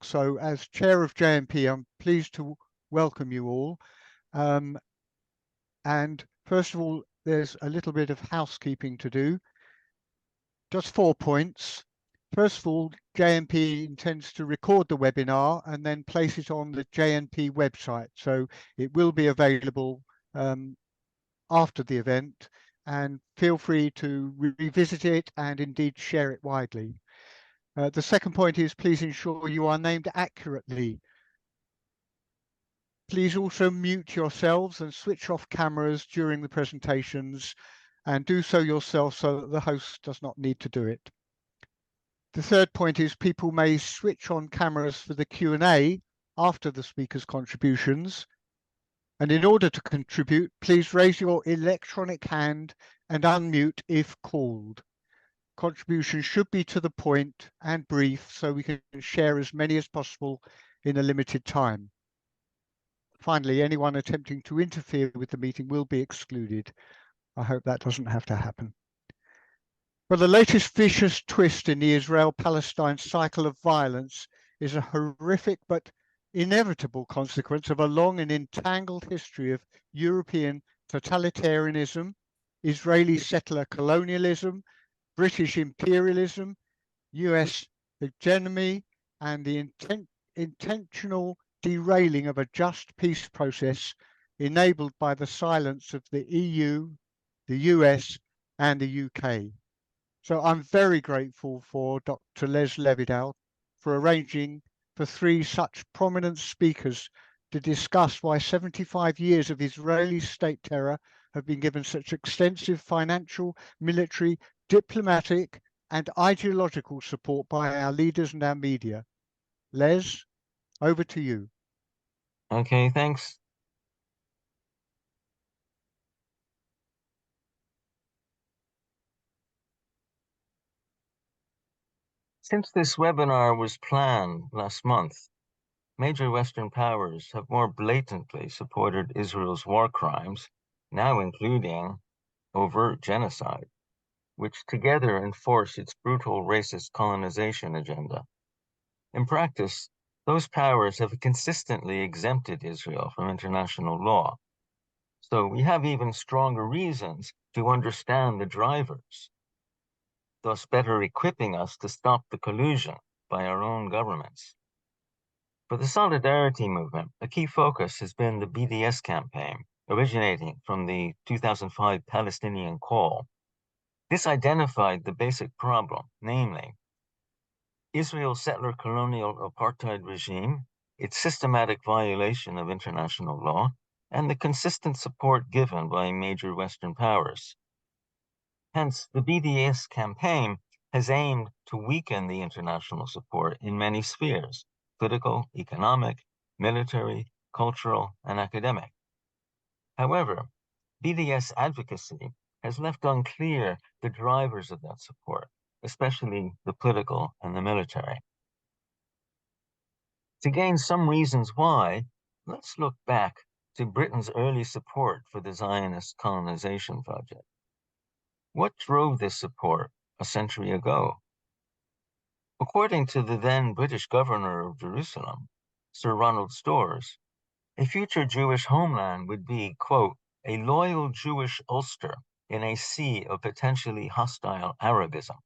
So as chair of JNP, I'm pleased to welcome you all. And first of all, there's a little bit of housekeeping to do. Just 4 points. First of all, JNP intends to record the webinar and then place it on the JNP website. So it will be available after the event, and feel free to revisit it and indeed share it widely. The second point is please ensure you are named accurately. Please also mute yourselves and switch off cameras during the presentations, and do so yourself so that the host does not need to do it. The third point is people may switch on cameras for the Q&A after the speaker's contributions. And in order to contribute, please raise your electronic hand and unmute if called. Contributions should be to the point and brief so we can share as many as possible in a limited time. Finally, anyone attempting to interfere with the meeting will be excluded. I hope that doesn't have to happen. Well, the latest vicious twist in the Israel-Palestine cycle of violence is a horrific but inevitable consequence of a long and entangled history of European totalitarianism, Israeli settler colonialism, British imperialism, US hegemony, and the intentional derailing of a just peace process enabled by the silence of the EU, the US, and the UK. So I'm very grateful for Dr. Les Levidow for arranging for 3 such prominent speakers to discuss why 75 years of Israeli state terror have been given such extensive financial, military, diplomatic, and ideological support by our leaders and our media. Les, over to you. Okay, thanks. Since this webinar was planned last month, major Western powers have more blatantly supported Israel's war crimes, now including overt genocide, which together enforce its brutal racist colonization agenda. In practice, those powers have consistently exempted Israel from international law. So we have even stronger reasons to understand the drivers, thus better equipping us to stop the collusion by our own governments. For the Solidarity movement, a key focus has been the BDS campaign, originating from the 2005 Palestinian call. This identified the basic problem, namely, Israel's settler colonial apartheid regime, its systematic violation of international law, and the consistent support given by major Western powers. Hence, the BDS campaign has aimed to weaken the international support in many spheres: political, economic, military, cultural, and academic. However, BDS advocacy has left unclear the drivers of that support, especially the political and the military. To gain some reasons why, let's look back to Britain's early support for the Zionist colonization project. What drove this support a century ago? According to the then British governor of Jerusalem, Sir Ronald Storrs, a future Jewish homeland would be, quote, a loyal Jewish Ulster in a sea of potentially hostile Arabism.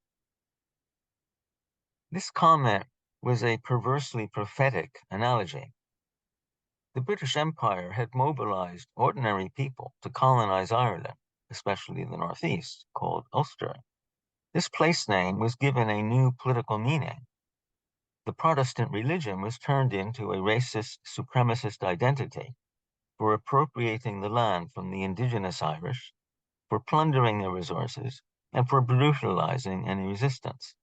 This comment was a perversely prophetic analogy. The British Empire had mobilized ordinary people to colonize Ireland, especially the Northeast, called Ulster. This place name was given a new political meaning. The Protestant religion was turned into a racist, supremacist identity for appropriating the land from the indigenous Irish, for plundering their resources, and for brutalizing any resistance.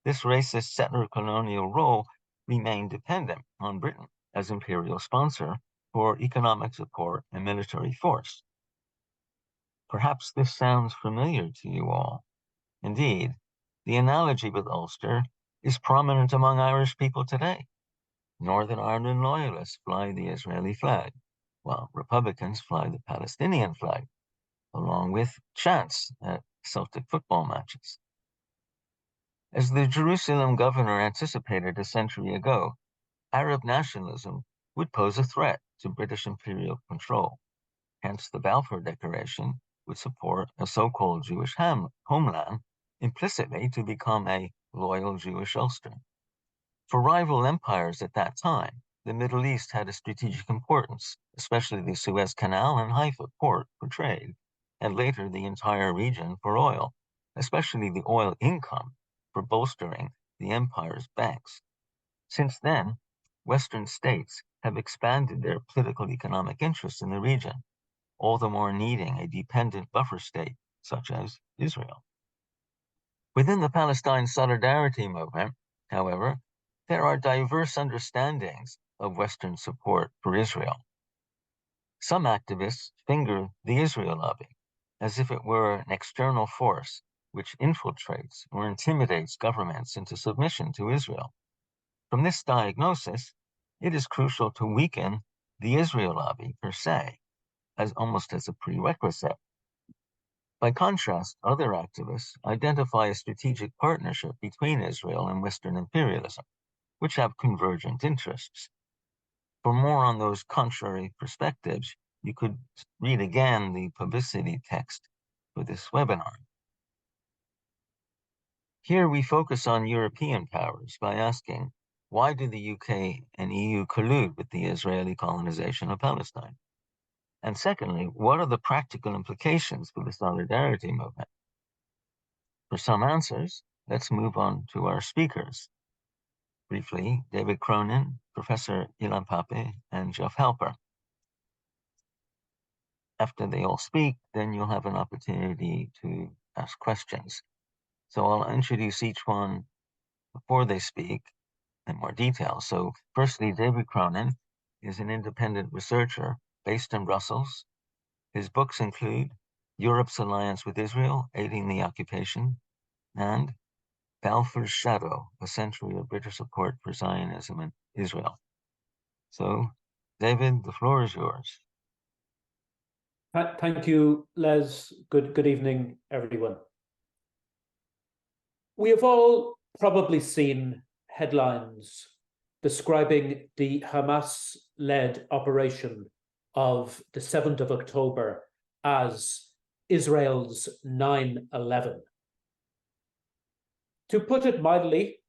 This racist settler colonial role remained dependent on Britain as imperial sponsor for economic support and military force. Perhaps this sounds familiar to you all. Indeed, the analogy with Ulster is prominent among Irish people today. Northern Ireland loyalists fly the Israeli flag, while Republicans fly the Palestinian flag, along with chants at Celtic football matches. As the Jerusalem governor anticipated a century ago, Arab nationalism would pose a threat to British imperial control. Hence, the Balfour Declaration would support a so-called Jewish homeland implicitly to become a loyal Jewish Ulster. For rival empires at that time, the Middle East had a strategic importance, especially the Suez Canal and Haifa port for trade, and later the entire region for oil, especially the oil income for bolstering the empire's banks. Since then, Western states have expanded their political economic interests in the region, all the more needing a dependent buffer state such as Israel. Within the Palestine Solidarity movement, however, there are diverse understandings of Western support for Israel. Some activists finger the Israel lobby as if it were an external force which infiltrates or intimidates governments into submission to Israel. From this diagnosis, it is crucial to weaken the Israel lobby per se, as almost as a prerequisite. By contrast, other activists identify a strategic partnership between Israel and Western imperialism, which have convergent interests. For more on those contrary perspectives, you could read again the publicity text for this webinar. Here we focus on European powers by asking, why do the UK and EU collude with the Israeli colonization of Palestine? And secondly, what are the practical implications for the solidarity movement? For some answers, let's move on to our speakers. Briefly, David Cronin, Professor Ilan Pappe, and Jeff Halper. After they all speak, then you'll have an opportunity to ask questions. So I'll introduce each one before they speak in more detail. So firstly, David Cronin is an independent researcher based in Brussels. His books include Europe's Alliance with Israel, Aiding the Occupation, and Balfour's Shadow, A Century of British Support for Zionism in Israel. So, David, the floor is yours. Thank you, Les. Good evening, everyone. We have all probably seen headlines describing the Hamas-led operation of the 7th of October as Israel's 9/11. To put it mildly,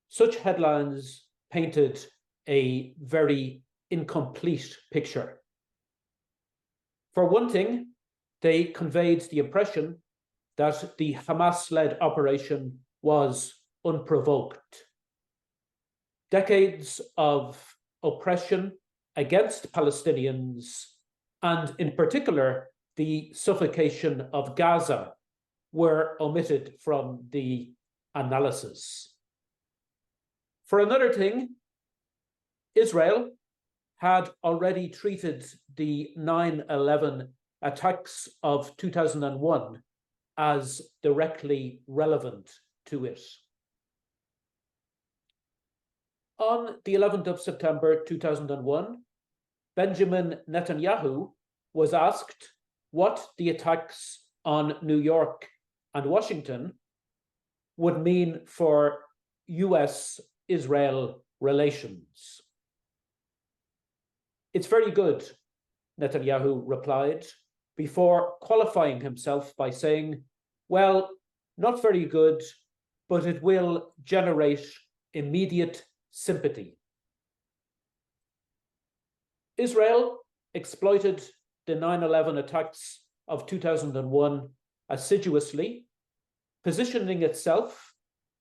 such headlines painted a very incomplete picture. For one thing, they conveyed the impression that the Hamas-led operation was unprovoked. Decades of oppression against Palestinians, and in particular, the suffocation of Gaza, were omitted from the analysis. For another thing, Israel had already treated the 9/11 attacks of 2001 as directly relevant to it. On the 11th of September 2001, Benjamin Netanyahu was asked what the attacks on New York and Washington would mean for US-Israel relations. It's very good, Netanyahu replied, before qualifying himself by saying, well, not very good, but it will generate immediate sympathy. Israel exploited the 9/11 attacks of 2001 assiduously, positioning itself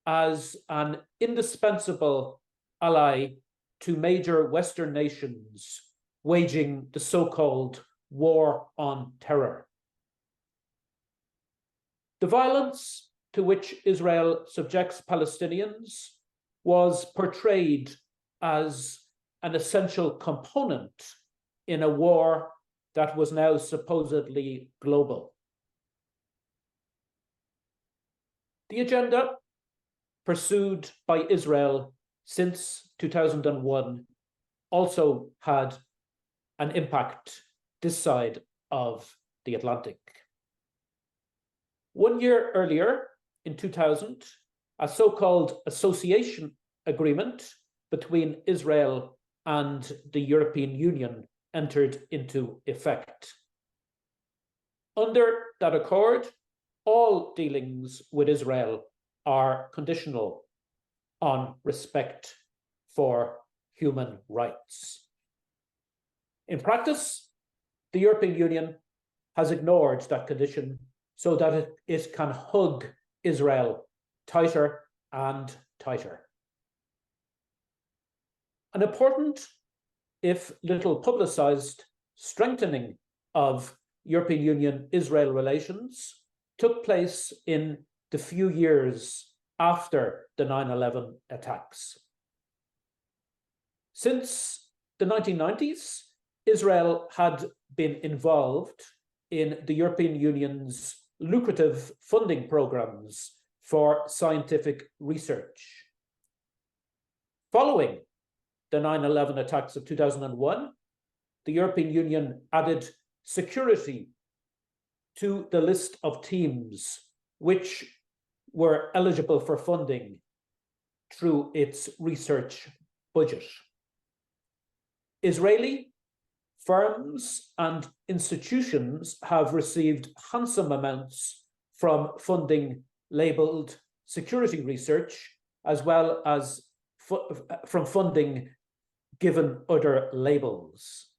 as an indispensable ally to major Western nations waging the so-called war on terror. The violence to which Israel subjects Palestinians was portrayed as an essential component in a war that was now supposedly global. The agenda pursued by Israel since 2001 also had an impact this side of the Atlantic. 1 year earlier, in 2000, a so-called association agreement between Israel and the European Union entered into effect. Under that accord, all dealings with Israel are conditional on respect for human rights. In practice, the European Union has ignored that condition so that it can hug Israel tighter and tighter. An important, if little publicized, strengthening of European Union-Israel relations took place in the few years after the 9/11 attacks. Since the 1990s, Israel had been involved in the European Union's lucrative funding programs for scientific research. Following the 9/11 attacks of 2001, the European Union added security to the list of teams which were eligible for funding through its research budget. Israeli firms and institutions have received handsome amounts from funding labeled security research, as well as from funding given other labels.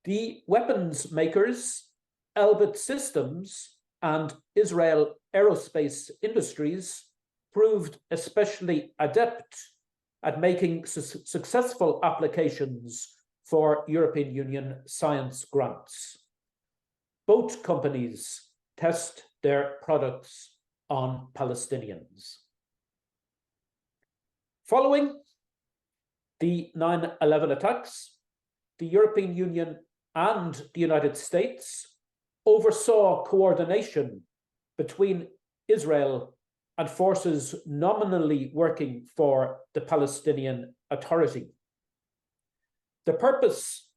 The weapons makers, Elbit Systems and Israel Aerospace Industries proved especially adept at making successful applications for European Union science grants. Both companies test their products on Palestinians. Following the 9/11 attacks, the European Union and the United States oversaw coordination between Israel and forces nominally working for the Palestinian Authority. The purpose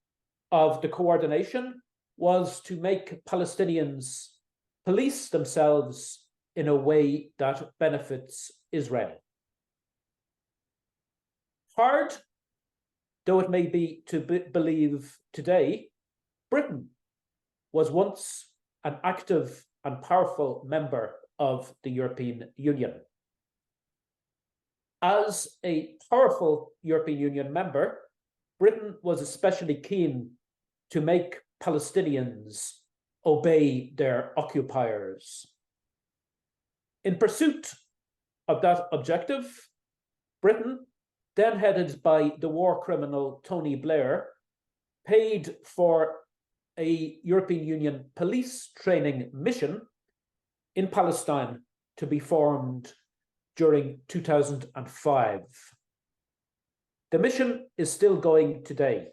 of the coordination was to make Palestinians police themselves in a way that benefits Israel. Hard though it may be to believe today, Britain was once an active and powerful member of the European Union. As a powerful European Union member, Britain was especially keen to make Palestinians obey their occupiers. In pursuit of that objective, Britain, then headed by the war criminal Tony Blair, paid for a European Union police training mission in Palestine to be formed during 2005. The mission is still going today.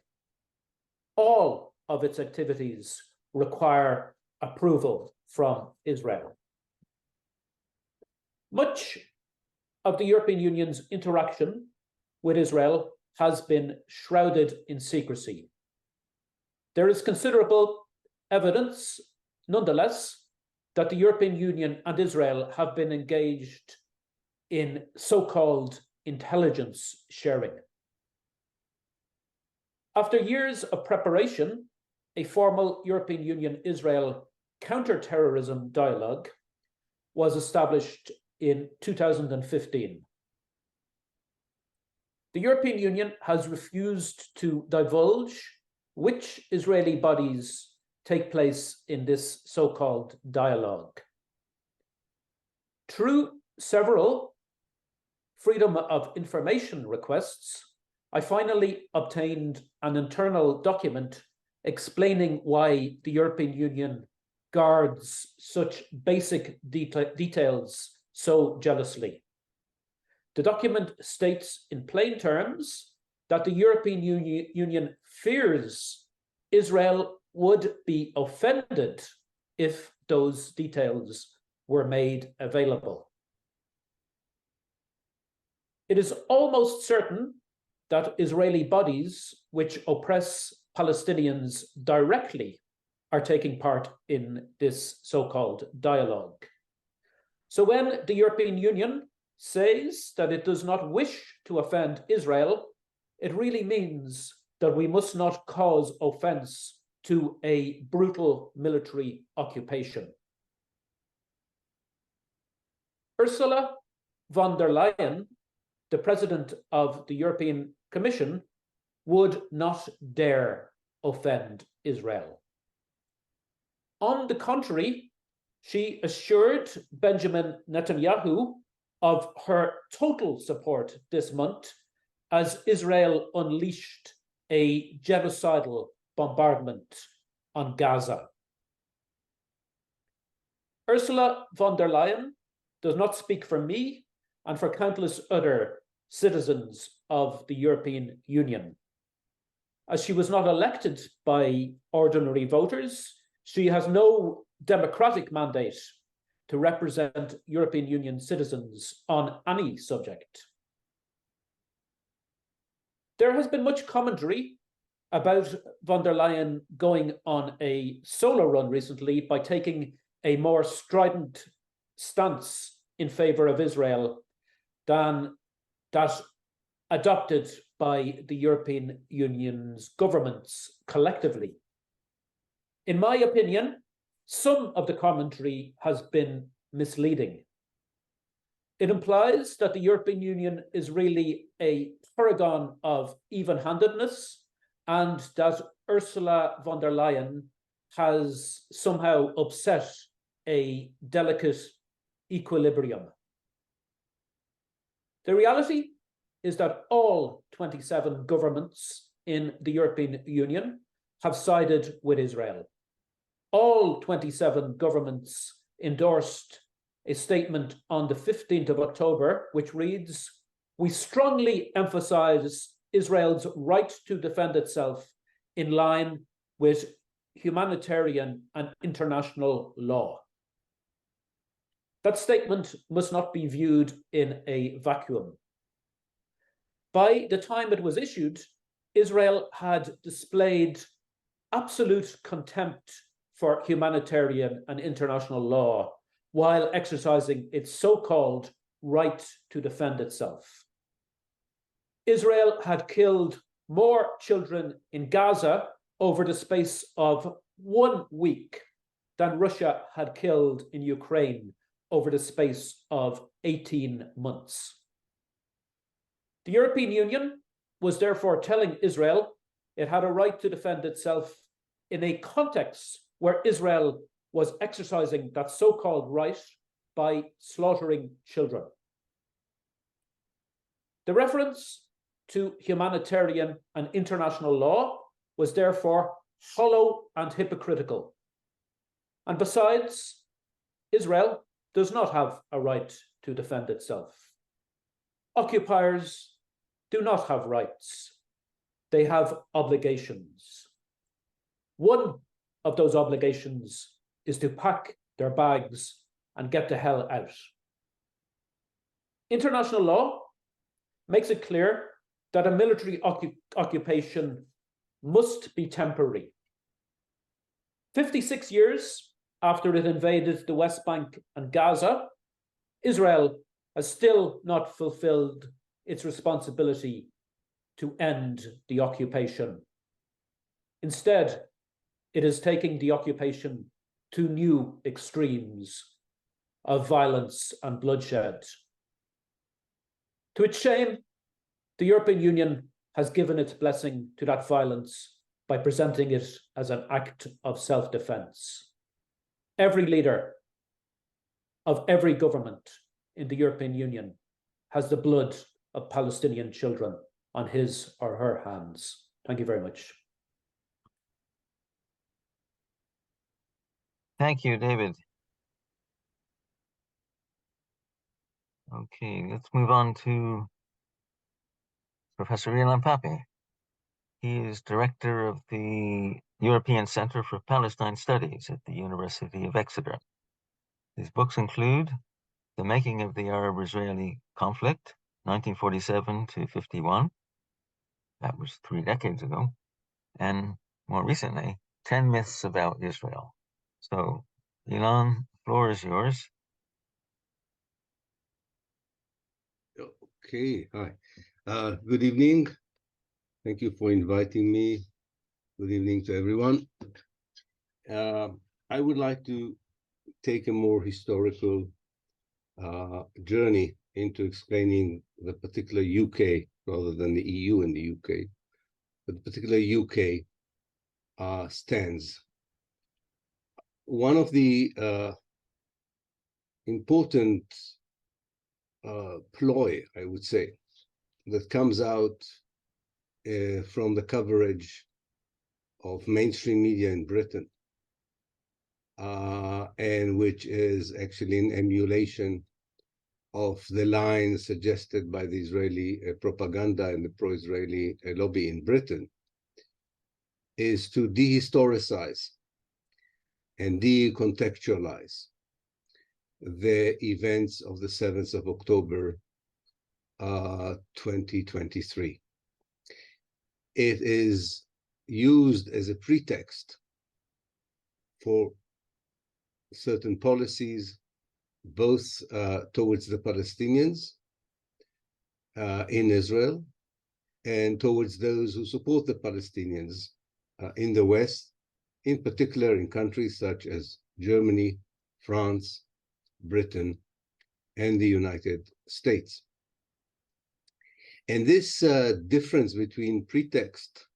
All of its activities require approval from Israel. Much of the European Union's interaction with Israel has been shrouded in secrecy. There is considerable evidence, nonetheless, that the European Union and Israel have been engaged in so-called intelligence sharing. After years of preparation, a formal European Union-Israel counter-terrorism dialogue was established in 2015. The European Union has refused to divulge which Israeli bodies take place in this so-called dialogue. Through several Freedom of Information requests, I finally obtained an internal document explaining why the European Union guards such basic details so jealously. The document states in plain terms that the European Union fears Israel would be offended if those details were made available. It is almost certain that Israeli bodies which oppress Palestinians directly are taking part in this so-called dialogue. So when the European Union says that it does not wish to offend Israel, it really means that we must not cause offense to a brutal military occupation. Ursula von der Leyen, the president of the European Commission, would not dare offend Israel. On the contrary, she assured Benjamin Netanyahu of her total support this month as Israel unleashed a genocidal bombardment on Gaza. Ursula von der Leyen does not speak for me and for countless other citizens of the European Union. As she was not elected by ordinary voters, she has no democratic mandate to represent European Union citizens on any subject. There has been much commentary about von der Leyen going on a solo run recently by taking a more strident stance in favor of Israel than that adopted by the European Union's governments collectively. In my opinion, some of the commentary has been misleading. It implies that the European Union is really a paragon of even-handedness and that Ursula von der Leyen has somehow upset a delicate equilibrium. The reality is that all 27 governments in the European Union have sided with Israel. All 27 governments endorsed a statement on the 15th of October, which reads, "We strongly emphasize Israel's right to defend itself in line with humanitarian and international law." That statement must not be viewed in a vacuum. By the time it was issued, Israel had displayed absolute contempt for humanitarian and international law while exercising its so-called right to defend itself. Israel had killed more children in Gaza over the space of 1 week than Russia had killed in Ukraine over the space of 18 months. The European Union was therefore telling Israel it had a right to defend itself in a context where Israel was exercising that so-called right by slaughtering children. The reference to humanitarian and international law was therefore hollow and hypocritical. And besides, Israel does not have a right to defend itself. Occupiers do not have rights. They have obligations. One of those obligations is to pack their bags and get the hell out. International law makes it clear that a military occupation must be temporary. 56 years after it invaded the West Bank and Gaza, Israel has still not fulfilled its responsibility to end the occupation. Instead, it is taking the occupation to new extremes of violence and bloodshed. To its shame, the European Union has given its blessing to that violence by presenting it as an act of self-defense. Every leader of every government in the European Union has the blood of Palestinian children on his or her hands. Thank you very much. Thank you, David. Okay, let's move on to Professor Ilan Pappe. He is director of the European Center for Palestine Studies at the University of Exeter. His books include The Making of the Arab-Israeli Conflict, 1947 to 51. That was 3 decades ago. And more recently, 10 Myths About Israel. So, Ilan, the floor is yours. Okay, hi. Good evening. Thank you for inviting me. Good evening to everyone. I would like to take a more historical journey into explaining the particular UK rather than the EU and the UK, but the particular UK stands. One of the important ploy, I would say, that comes out from the coverage of mainstream media in Britain, and which is actually an emulation of the lines suggested by the Israeli propaganda and the pro-Israeli lobby in Britain, is to dehistoricize and decontextualize the events of the 7th of October 2023. It is used as a pretext for certain policies, both towards the Palestinians in Israel and towards those who support the Palestinians in the West, in particular in countries such as Germany, France, Britain, and the United States. And this difference between pretext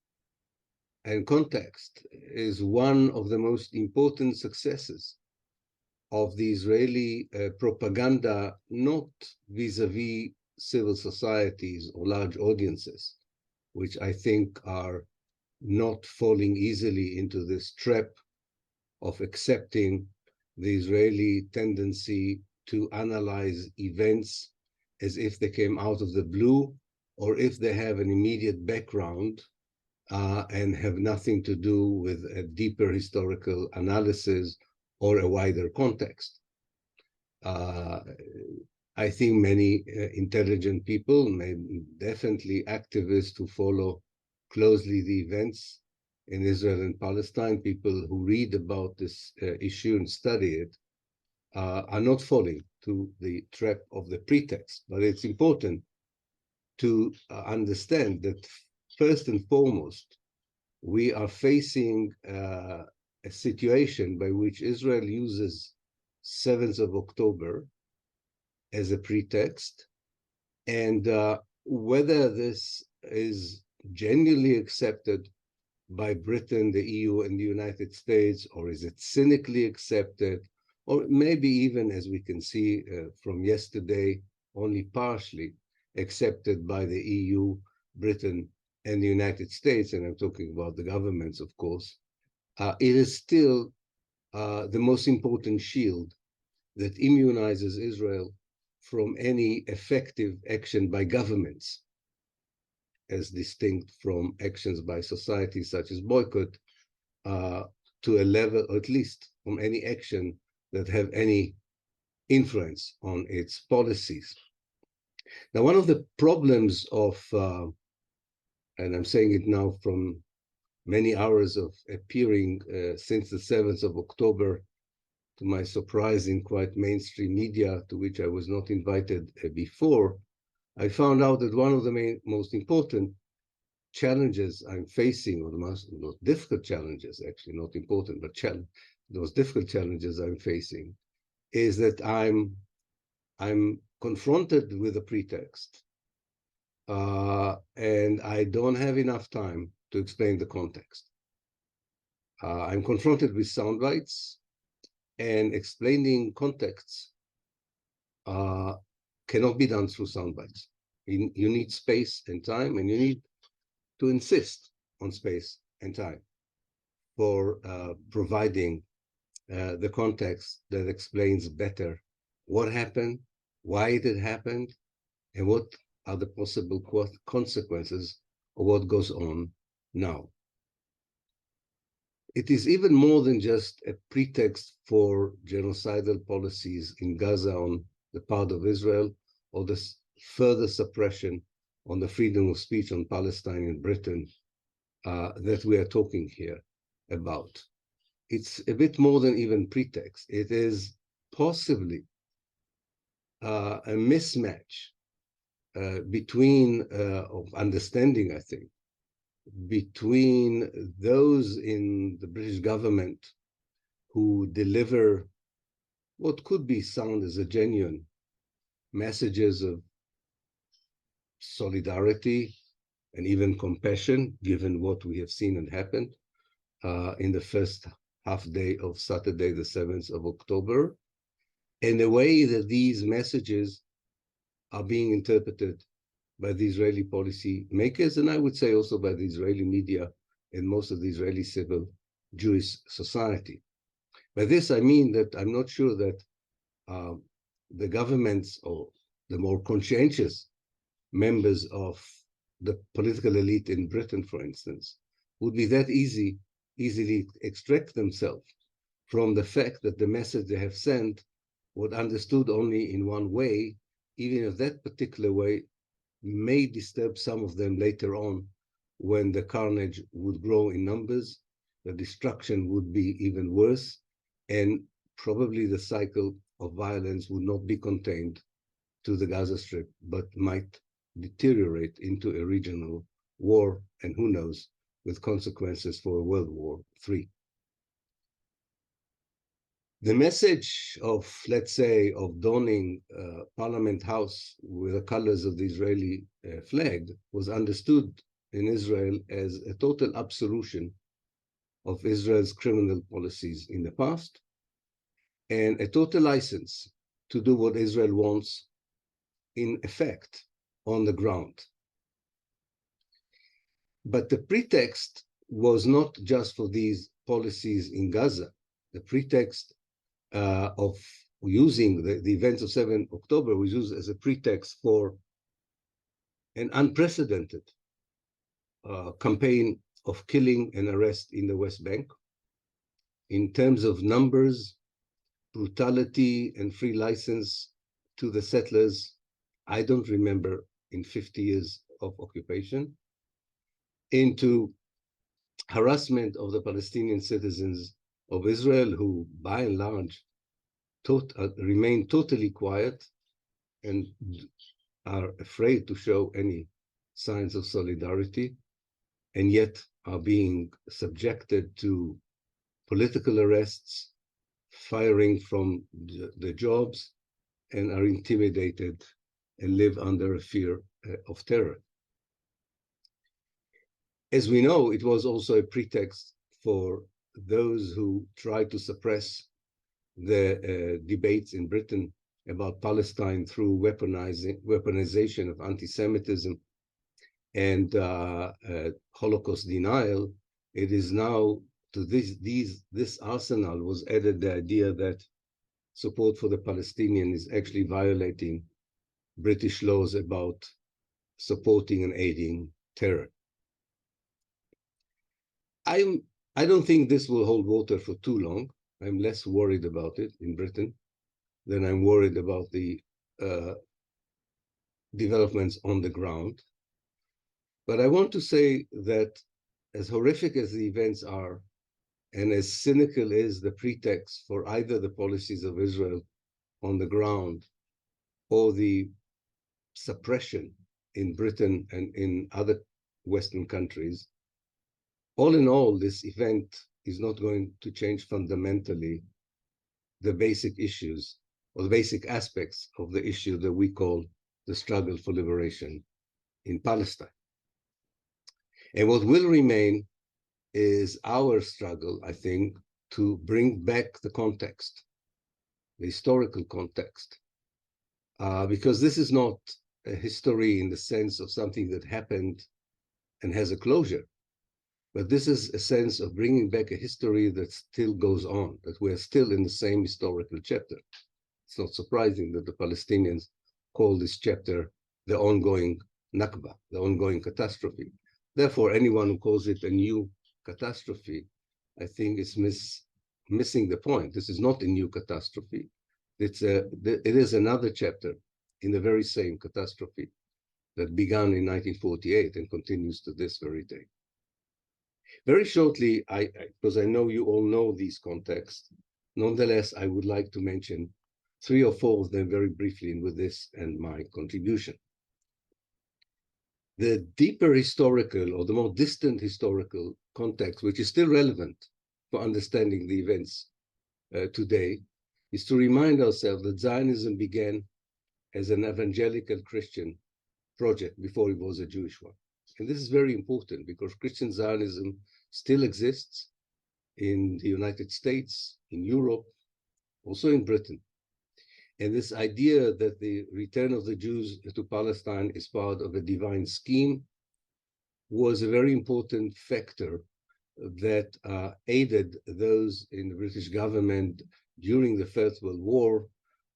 and context is one of the most important successes of the Israeli propaganda, not vis-a-vis civil societies or large audiences, which I think are not falling easily into this trap of accepting the Israeli tendency to analyze events as if they came out of the blue, or if they have an immediate background and have nothing to do with a deeper historical analysis or a wider context. I think many intelligent people, definitely activists who follow closely the events in Israel and Palestine, people who read about this issue and study it, are not falling to the trap of the pretext. But it's important to understand that first and foremost, we are facing a situation by which Israel uses 7th of October as a pretext, and whether this is genuinely accepted by Britain, the EU, and the United States, or is it cynically accepted, or maybe even, as we can see from yesterday, only partially accepted by the EU, Britain, and the United States, and I'm talking about the governments, of course, it is still the most important shield that immunizes Israel from any effective action by governments, as distinct from actions by society such as boycott, to a level, or at least from any action that have any influence on its policies. Now, one of the problems of, and I'm saying it now from many hours of appearing since the 7th of October, to my surprise, in quite mainstream media, to which I was not invited before, I found out that one of the most important challenges I'm facing, or the most difficult challenges, actually not important, but those difficult challenges I'm facing, is that I'm confronted with a pretext, and I don't have enough time to explain the context. I'm confronted with sound bites, and explaining contexts cannot be done through sound bites. You need space and time, and you need to insist on space and time for providing the context that explains better what happened, why it happened, and what are the possible consequences of what goes on now. It is even more than just a pretext for genocidal policies in Gaza on the part of Israel, or the further suppression on the freedom of speech on Palestine and Britain that we are talking here about. It's a bit more than even pretext. It is possibly a mismatch of understanding, I think, between those in the British government who deliver what could be sound as a genuine messages of solidarity and even compassion, given what we have seen and happened in the first half day of Saturday, the 7th of October, and the way that these messages are being interpreted by the Israeli policy makers, and I would say also by the Israeli media and most of the Israeli civil Jewish society. By this, I mean that I'm not sure that the governments or the more conscientious members of the political elite in Britain, for instance, would be that easily extract themselves from the fact that the message they have sent was understood only in one way, even if that particular way may disturb some of them later on when the carnage would grow in numbers, the destruction would be even worse, and probably the cycle of violence would not be contained to the Gaza Strip, but might deteriorate into a regional war, and who knows, with consequences for World War III. The message of, let's say, of donning Parliament House with the colors of the Israeli flag was understood in Israel as a total absolution of Israel's criminal policies in the past and a total license to do what Israel wants in effect on the ground. But the pretext was not just for these policies in Gaza. The pretext of using the events of 7 October was used as a pretext for an unprecedented campaign of killing and arrest in the West Bank. In terms of numbers, brutality, and free license to the settlers, I don't remember in 50 years of occupation, into harassment of the Palestinian citizens of Israel, who by and large remain totally quiet and are afraid to show any signs of solidarity, and yet are being subjected to political arrests, firing from the jobs, and are intimidated and live under a fear of terror. As we know, it was also a pretext for those who tried to suppress the debates in Britain about Palestine through weaponization of anti-Semitism and Holocaust denial. It is now to this arsenal was added the idea that support for the Palestinian is actually violating British laws about supporting and aiding terror. I don't think this will hold water for too long. I'm less worried about it in Britain than I'm worried about the developments on the ground. But I want to say that as horrific as the events are, and as cynical is the pretext for either the policies of Israel on the ground or the suppression in Britain and in other Western countries, all in all, this event is not going to change fundamentally the basic issues or the basic aspects of the issue that we call the struggle for liberation in Palestine. And what will remain is our struggle, I think, to bring back the context, the historical context, because this is not a history in the sense of something that happened and has a closure, but this is a sense of bringing back a history that still goes on, that we're still in the same historical chapter. It's not surprising that the Palestinians call this chapter the ongoing Nakba, the ongoing catastrophe. Therefore, anyone who calls it a new catastrophe, I think is missing the point. This is not a new catastrophe. It is another chapter in the very same catastrophe that began in 1948 and continues to this very day. Very shortly, because I know you all know these contexts, nonetheless, I would like to mention 3 or 4 of them very briefly with this and my contribution. The deeper historical or the more distant historical context, which is still relevant for understanding the events today, is to remind ourselves that Zionism began as an evangelical Christian project before it was a Jewish one. And this is very important because Christian Zionism still exists in the United States, in Europe, also in Britain. And this idea that the return of the Jews to Palestine is part of a divine scheme was a very important factor that aided those in the British government during the First World War,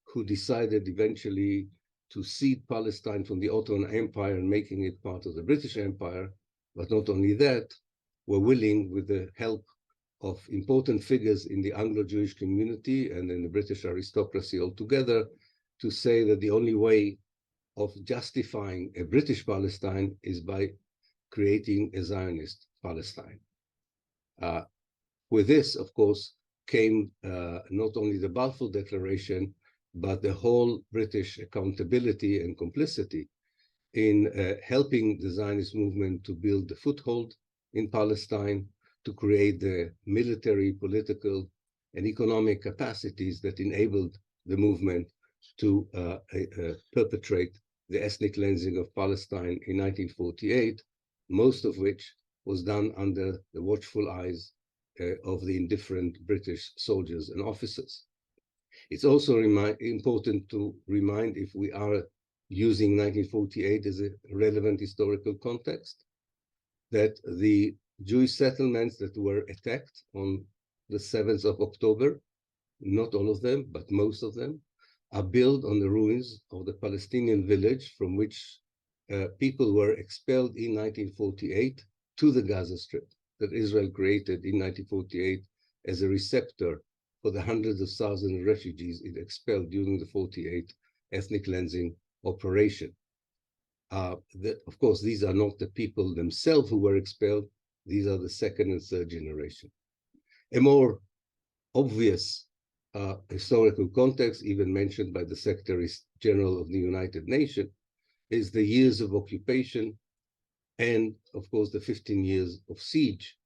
who decided eventually to cede Palestine from the Ottoman Empire and making it part of the British Empire. But not only that, were willing, with the help of important figures in the Anglo-Jewish community and in the British aristocracy altogether, to say that the only way of justifying a British Palestine is by creating a Zionist Palestine. With this, of course, came not only the Balfour Declaration, but the whole British accountability and complicity in helping the Zionist movement to build the foothold in Palestine, to create the military, political, and economic capacities that enabled the movement to perpetrate the ethnic cleansing of Palestine in 1948, most of which was done under the watchful eyes of the indifferent British soldiers and officers. It's also important to remind, if we are using 1948 as a relevant historical context, that the Jewish settlements that were attacked on the 7th of October, not all of them, but most of them, are built on the ruins of the Palestinian village from which people were expelled in 1948 to the Gaza Strip, that Israel created in 1948 as a receptor for the hundreds of thousands of refugees it expelled during the 48 ethnic cleansing operation. Of course, these are not the people themselves who were expelled. These are the second and third generation. A more obvious historical context, even mentioned by the Secretary General of the United Nations, is the years of occupation and, of course, the 15 years of siege.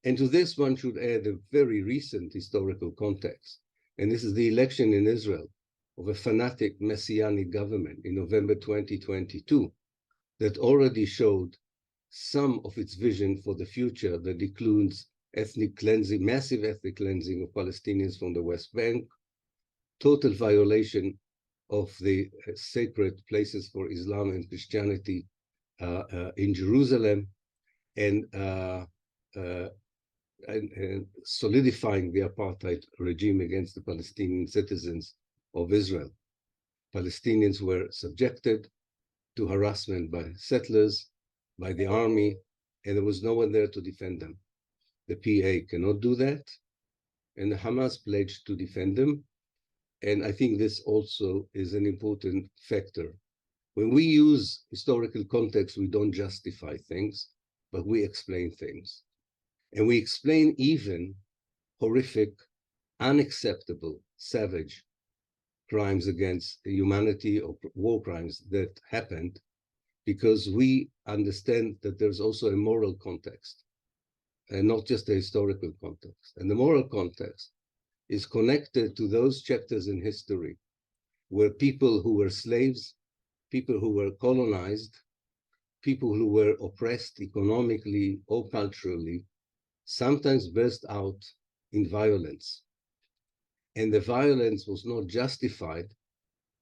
And to this, one should add a very recent historical context. And this is the election in Israel of a fanatic messianic government in November 2022 that already showed some of its vision for the future that includes ethnic cleansing, massive ethnic cleansing of Palestinians from the West Bank, total violation of the sacred places for Islam and Christianity in Jerusalem, and solidifying the apartheid regime against the Palestinian citizens of Israel. Palestinians were subjected to harassment by settlers, by the army, and there was no one there to defend them. The PA cannot do that, and the Hamas pledged to defend them. And I think this also is an important factor. When we use historical context, we don't justify things, but we explain things. And we explain even horrific, unacceptable, savage crimes against humanity or war crimes that happened, because we understand that there's also a moral context and not just a historical context. And the moral context is connected to those chapters in history where people who were slaves, people who were colonized, people who were oppressed economically or culturally, sometimes burst out in violence. And the violence was not justified,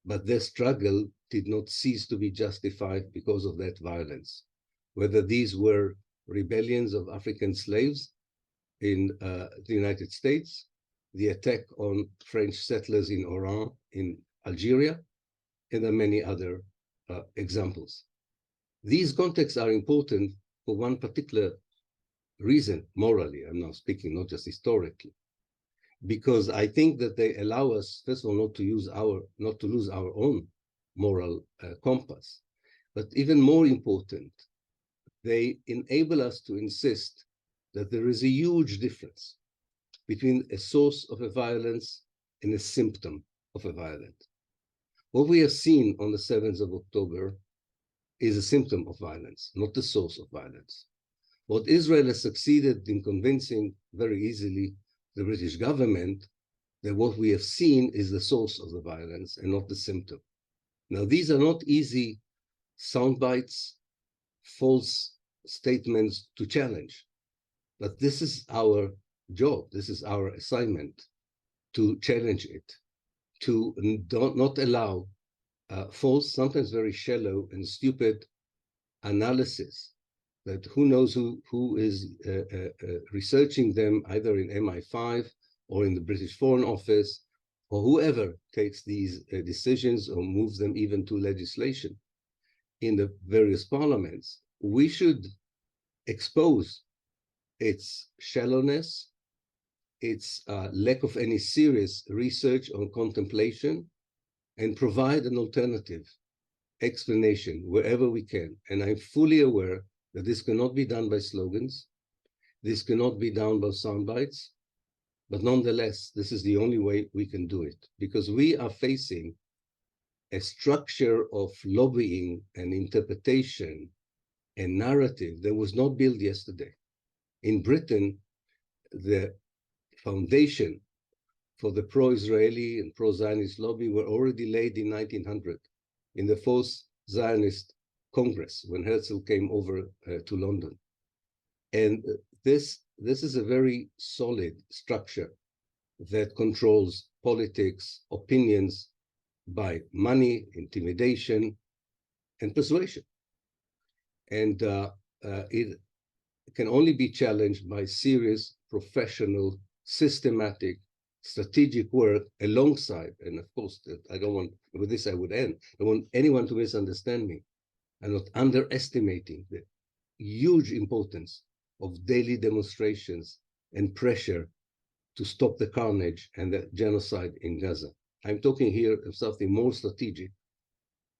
but their struggle did not cease to be justified because of that violence. Whether these were rebellions of African slaves in the United States, the attack on French settlers in Oran, in Algeria, and there are many other examples. These contexts are important for one particular reason, morally. I'm now speaking not just historically, because I think that they allow us, first of all, not to lose our own moral compass, but even more important, they enable us to insist that there is a huge difference between a source of a violence and a symptom of a violence. What we have seen on the 7th of October is a symptom of violence, not the source of violence. What Israel has succeeded in convincing very easily the British government that what we have seen is the source of the violence and not the symptom. Now, these are not easy sound bites, false statements to challenge, but this is our job, this is our assignment, to challenge it, to not allow false, sometimes very shallow and stupid analysis that who knows who is researching them, either in MI5 or in the British Foreign Office, or whoever takes these decisions or moves them even to legislation in the various parliaments. We should expose its shallowness, its lack of any serious research or contemplation, and provide an alternative explanation wherever we can. And I'm fully aware that this cannot be done by slogans. This cannot be done by sound bites. But nonetheless, this is the only way we can do it, because we are facing a structure of lobbying and interpretation and narrative that was not built yesterday. In Britain, the foundation for the pro-Israeli and pro-Zionist lobby were already laid in 1900 in the Fourth Zionist Congress when Herzl came over to London. And this is a very solid structure that controls politics, opinions by money, intimidation, and persuasion. And it can only be challenged by serious, professional, systematic, strategic work alongside, and of course, I don't want, with this I would end, I don't want anyone to misunderstand me. I'm not underestimating the huge importance of daily demonstrations and pressure to stop the carnage and the genocide in Gaza. I'm talking here of something more strategic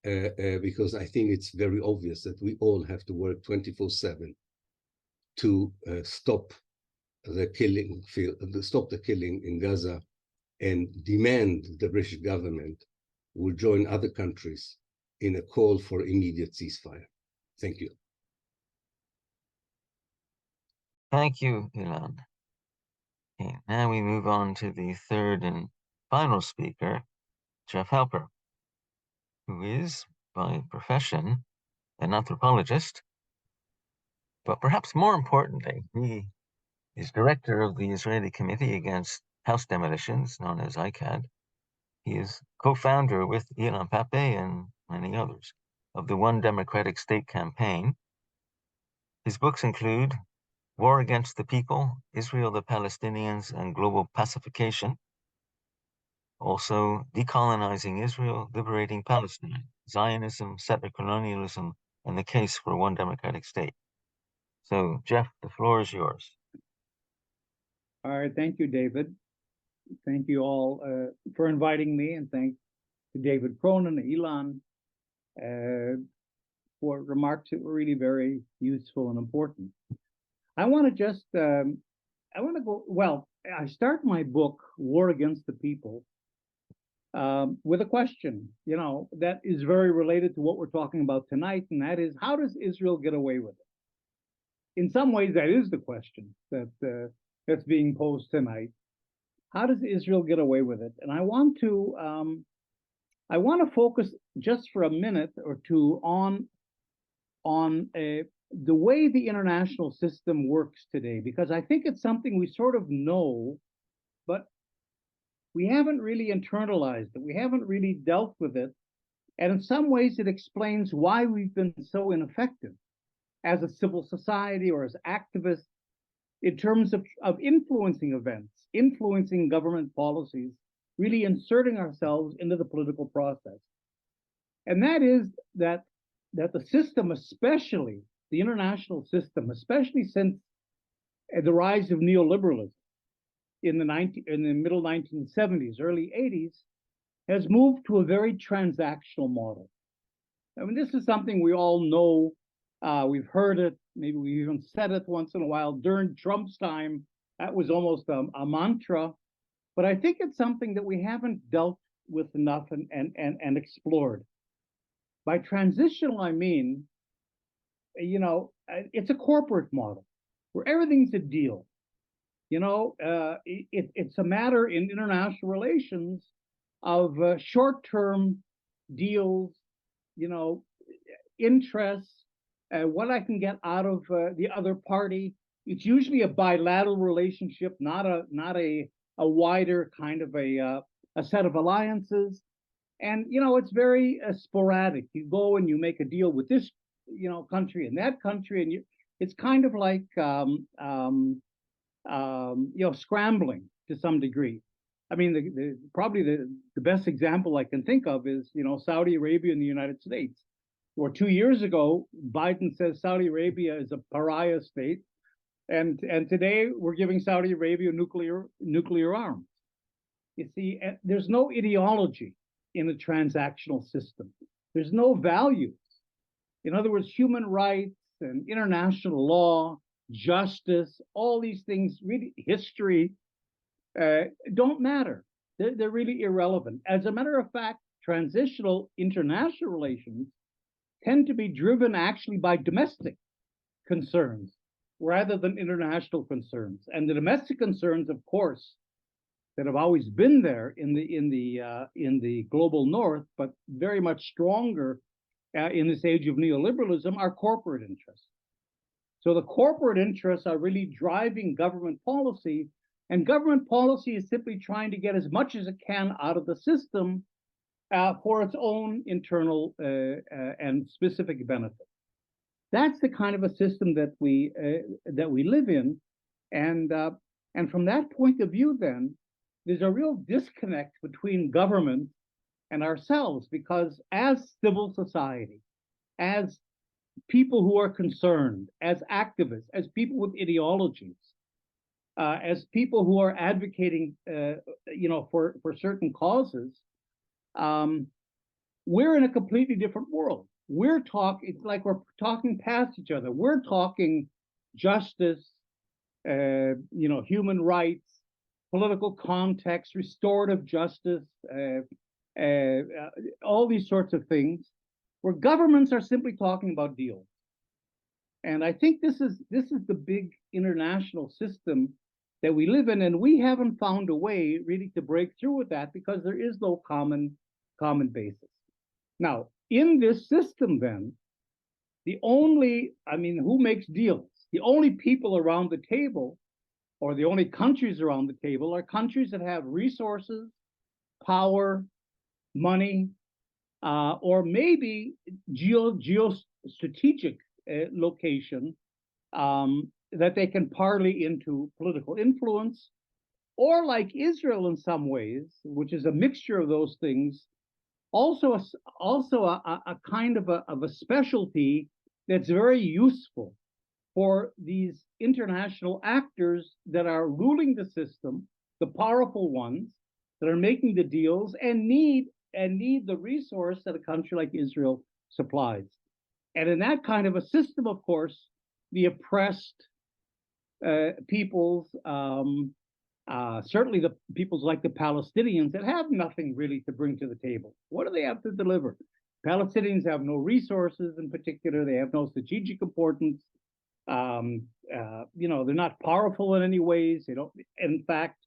because I think it's very obvious that we all have to work 24/7 to stop the killing in Gaza, and demand the British government will join other countries in a call for immediate ceasefire. Thank you. Thank you, Ilan. Okay, now we move on to the third and final speaker, Jeff Halper, who is, by profession, an anthropologist, but perhaps more importantly, he is director of the Israeli Committee Against House Demolitions, known as ICAD. He is co-founder with Ilan Pappe and many others of the One Democratic State campaign. His books include War Against the People, Israel, the Palestinians, and Global Pacification. Also, Decolonizing Israel, Liberating Palestine, Zionism, Settler Colonialism, and the Case for One Democratic State. So, Jeff, the floor is yours. All right, thank you, David. Thank you all for inviting me, and thanks to David Cronin and Ilan for remarks that were really very useful and important. I want to just, I start my book, War Against the People, with a question, that is very related to what we're talking about tonight, and that is, how does Israel get away with it? In some ways, that is the question that's being posed tonight. How does Israel get away with it? And I want to focus just for a minute or two on the way the international system works today, because I think it's something we sort of know, but we haven't really internalized it. We haven't really dealt with it. And in some ways, it explains why we've been so ineffective as a civil society or as activists in terms of influencing events, influencing government policies, really inserting ourselves into the political process. And that is that the system, especially the international system, especially since the rise of neoliberalism in the middle 1970s, early 80s, has moved to a very transactional model. I mean, this is something we all know. We've heard it. Maybe we even said it once in a while. During Trump's time, that was almost a mantra. But I think it's something that we haven't dealt with enough and explored. By transitional, I mean, it's a corporate model where everything's a deal. It's a matter in international relations of short-term deals, interests, what I can get out of the other party. It's usually a bilateral relationship, not a wider kind of a set of alliances. And it's very sporadic. You go and you make a deal with this country and that country, and it's kind of like scrambling to some degree. I mean, probably the best example I can think of is Saudi Arabia and the United States, where 2 years ago Biden says Saudi Arabia is a pariah state, and today we're giving Saudi Arabia nuclear arms. You see, there's no ideology in a transactional system. There's no values. In other words, human rights and international law, justice, all these things, really history, don't matter. They're really irrelevant. As a matter of fact, transitional international relations tend to be driven actually by domestic concerns rather than international concerns. And the domestic concerns, of course, that have always been there in the global north, but very much stronger in this age of neoliberalism, are corporate interests. So the corporate interests are really driving government policy, and government policy is simply trying to get as much as it can out of the system for its own internal and specific benefit. That's the kind of a system that we live in, and from that point of view, then there's a real disconnect between government and ourselves, because as civil society, as people who are concerned, as activists, as people with ideologies, as people who are advocating, for certain causes, we're in a completely different world. It's like we're talking past each other. We're talking justice, human rights, political context, restorative justice, all these sorts of things, where governments are simply talking about deals. And I think this is the big international system that we live in, and we haven't found a way really to break through with that, because there is no common basis. Now, in this system, then, who makes deals? The only people around the table, or the only countries around the table, are countries that have resources, power, money, or maybe geostrategic location that they can parlay into political influence, or like Israel in some ways, which is a mixture of those things, also a kind of a specialty that's very useful for these international actors that are ruling the system, the powerful ones that are making the deals and need the resource that a country like Israel supplies. And in that kind of a system, of course, the oppressed peoples, certainly the peoples like the Palestinians that have nothing really to bring to the table. What do they have to deliver? Palestinians have no resources in particular. They have no strategic importance. They're not powerful in any ways. They don't, in fact,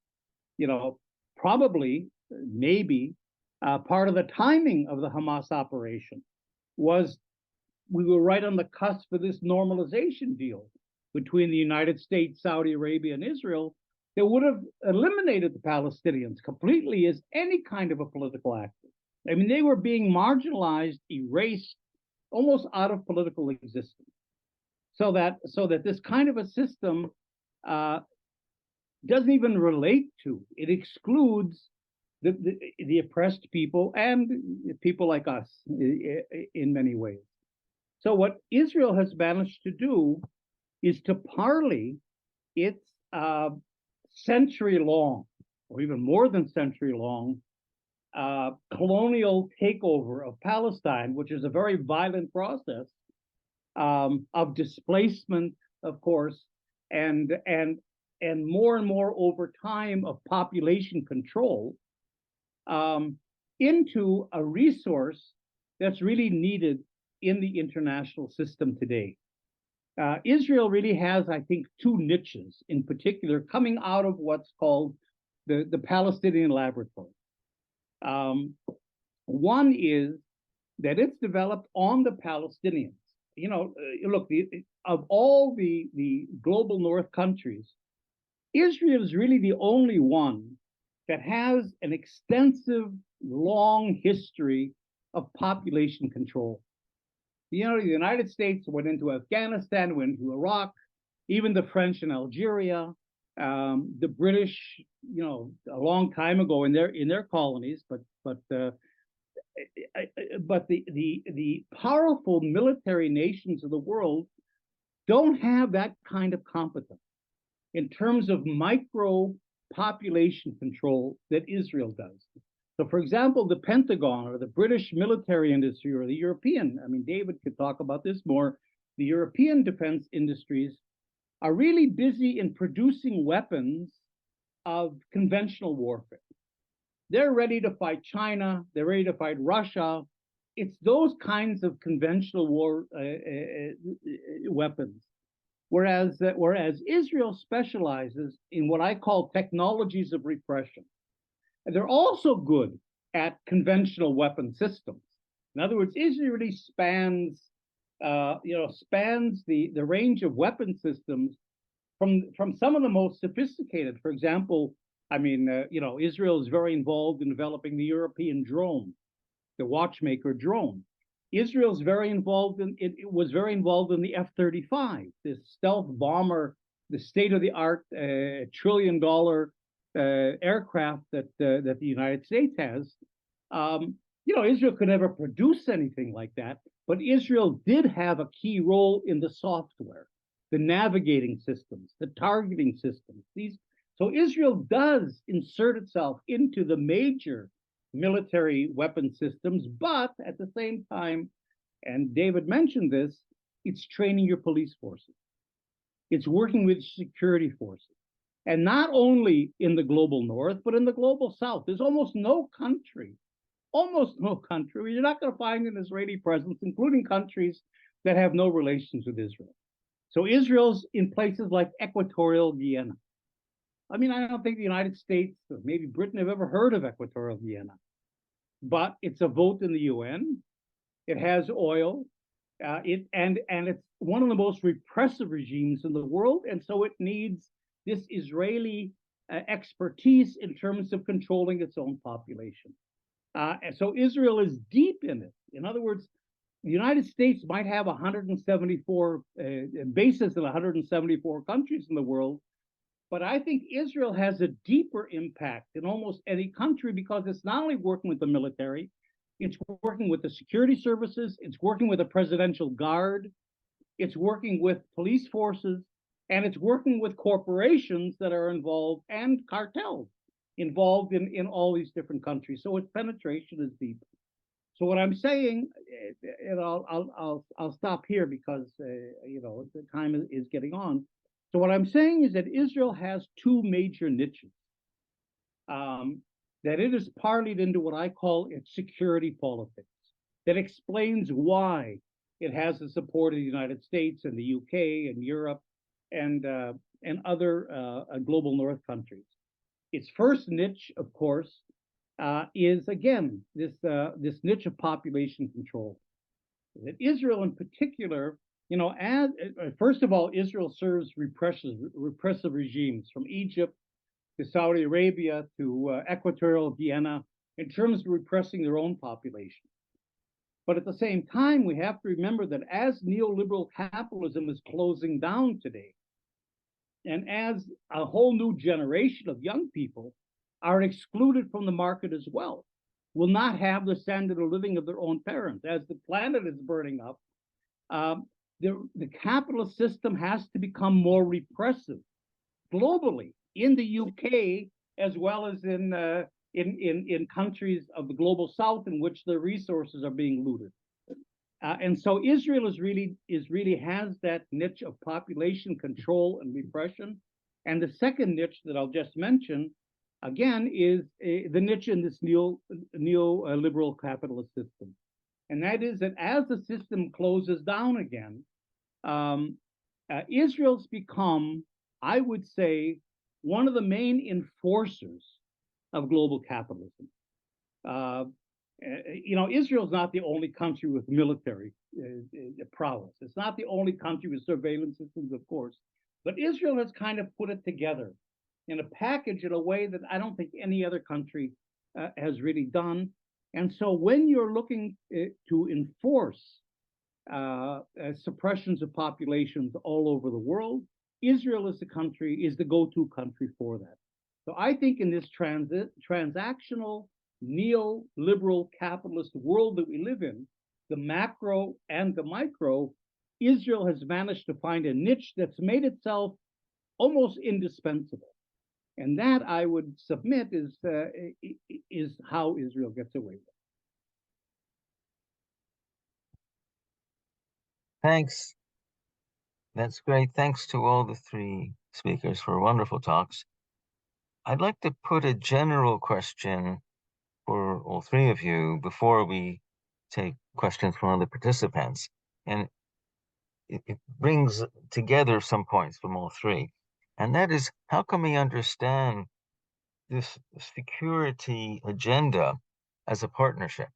probably, maybe, part of the timing of the Hamas operation was we were right on the cusp of this normalization deal between the United States, Saudi Arabia, and Israel that would have eliminated the Palestinians completely as any kind of a political actor. I mean, they were being marginalized, erased, almost out of political existence. So that this kind of a system doesn't even relate to, it excludes the oppressed people and people like us in many ways. So what Israel has managed to do is to parlay its century-long, or even more than century-long, colonial takeover of Palestine, which is a very violent process of displacement, of course, and more over time of population control, into a resource that's really needed in the international system today. Israel really has, I think, two niches in particular coming out of what's called the Palestinian laboratory. One is that it's developed on the Palestinians. You know, look, of all the global north countries, Israel is really the only one that has an extensive, long history of population control. You know, the United States went into Afghanistan, went into Iraq, even the French in Algeria, the British, you know, a long time ago in their colonies, but the powerful military nations of the world don't have that kind of competence in terms of micro population control that Israel does. So, for example, the Pentagon or the British military industry or the European, I mean, David could talk about this more, the European defense industries are really busy in producing weapons of conventional warfare. They're ready to fight China, they're ready to fight Russia. It's those kinds of conventional war weapons. Whereas Israel specializes in what I call technologies of repression. And they're also good at conventional weapon systems. In other words, Israel really spans the range of weapon systems from some of the most sophisticated. For example, I mean, Israel is very involved in developing the European drone, the watchmaker drone. Israel's very involved in it was very involved in the F-35, this stealth bomber, the state-of-the-art $1 trillion aircraft that the United States has. Israel could never produce anything like that, but Israel did have a key role in the software, the navigating systems, the targeting systems. So Israel does insert itself into the major military weapon systems, but at the same time, and David mentioned this, it's training your police forces. It's working with security forces. And not only in the global north, but in the global south. There's almost no country where you're not going to find an Israeli presence, including countries that have no relations with Israel. So Israel's in places like Equatorial Guinea. I mean, I don't think the United States or maybe Britain have ever heard of Equatorial Guinea, but it's a vote in the UN. It has oil, and it's one of the most repressive regimes in the world, and so it needs this Israeli expertise in terms of controlling its own population. And so Israel is deep in it. In other words, the United States might have 174 bases in 174 countries in the world, but I think Israel has a deeper impact in almost any country because it's not only working with the military, it's working with the security services, it's working with the presidential guard, it's working with police forces, and it's working with corporations that are involved and cartels involved in all these different countries. So its penetration is deep. So what I'm saying, and I'll stop here because the time is getting on. So what I'm saying is that Israel has two major niches that it is parlayed into what I call its security politics. That explains why it has the support of the United States and the UK and Europe and other global north countries. Its first niche, of course, is again this niche of population control. That Israel, in particular, first of all, Israel serves repressive regimes from Egypt to Saudi Arabia to Equatorial Guinea in terms of repressing their own population. But at the same time, we have to remember that as neoliberal capitalism is closing down today, and as a whole new generation of young people are excluded from the market as well, will not have the standard of living of their own parents. As the planet is burning up, the capitalist system has to become more repressive globally in the UK as well as in countries of the global south in which the resources are being looted. And so Israel is really has that niche of population control and repression. And the second niche that I'll just mention, again, is the niche in this neoliberal capitalist system. And that is that as the system closes down again, Israel's become, I would say, one of the main enforcers of global capitalism. Israel's not the only country with military prowess. It's not the only country with surveillance systems, of course. But Israel has kind of put it together in a package in a way that I don't think any other country has really done. And so when you're looking to enforce suppressions of populations all over the world, Israel is the go-to country for that. So I think in this transactional, neoliberal capitalist world that we live in, the macro and the micro, Israel has managed to find a niche that's made itself almost indispensable. And that, I would submit, is how Israel gets away with it. Thanks. That's great. Thanks to all the three speakers for wonderful talks. I'd like to put a general question for all three of you before we take questions from other participants. And it brings together some points from all three. And that is, how can we understand this security agenda as a partnership?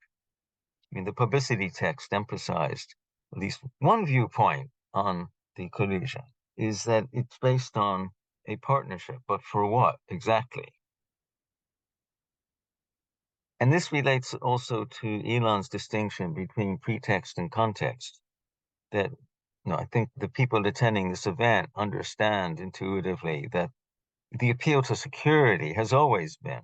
I mean, the publicity text emphasized at least one viewpoint on the collusion, is that it's based on a partnership, but for what exactly? And this relates also to Ilan's distinction between pretext and context, that I think the people attending this event understand intuitively that the appeal to security has always been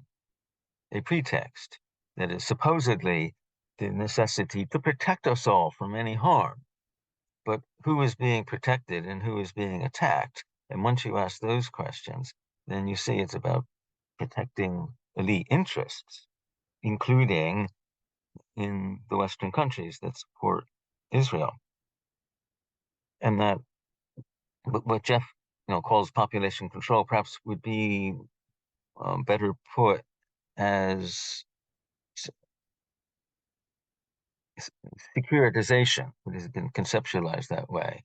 a pretext, that is supposedly the necessity to protect us all from any harm. But who is being protected and who is being attacked? And once you ask those questions, then you see it's about protecting elite interests, including in the Western countries that support Israel. And that what Jeff calls population control perhaps would be better put as securitization, which has been conceptualized that way,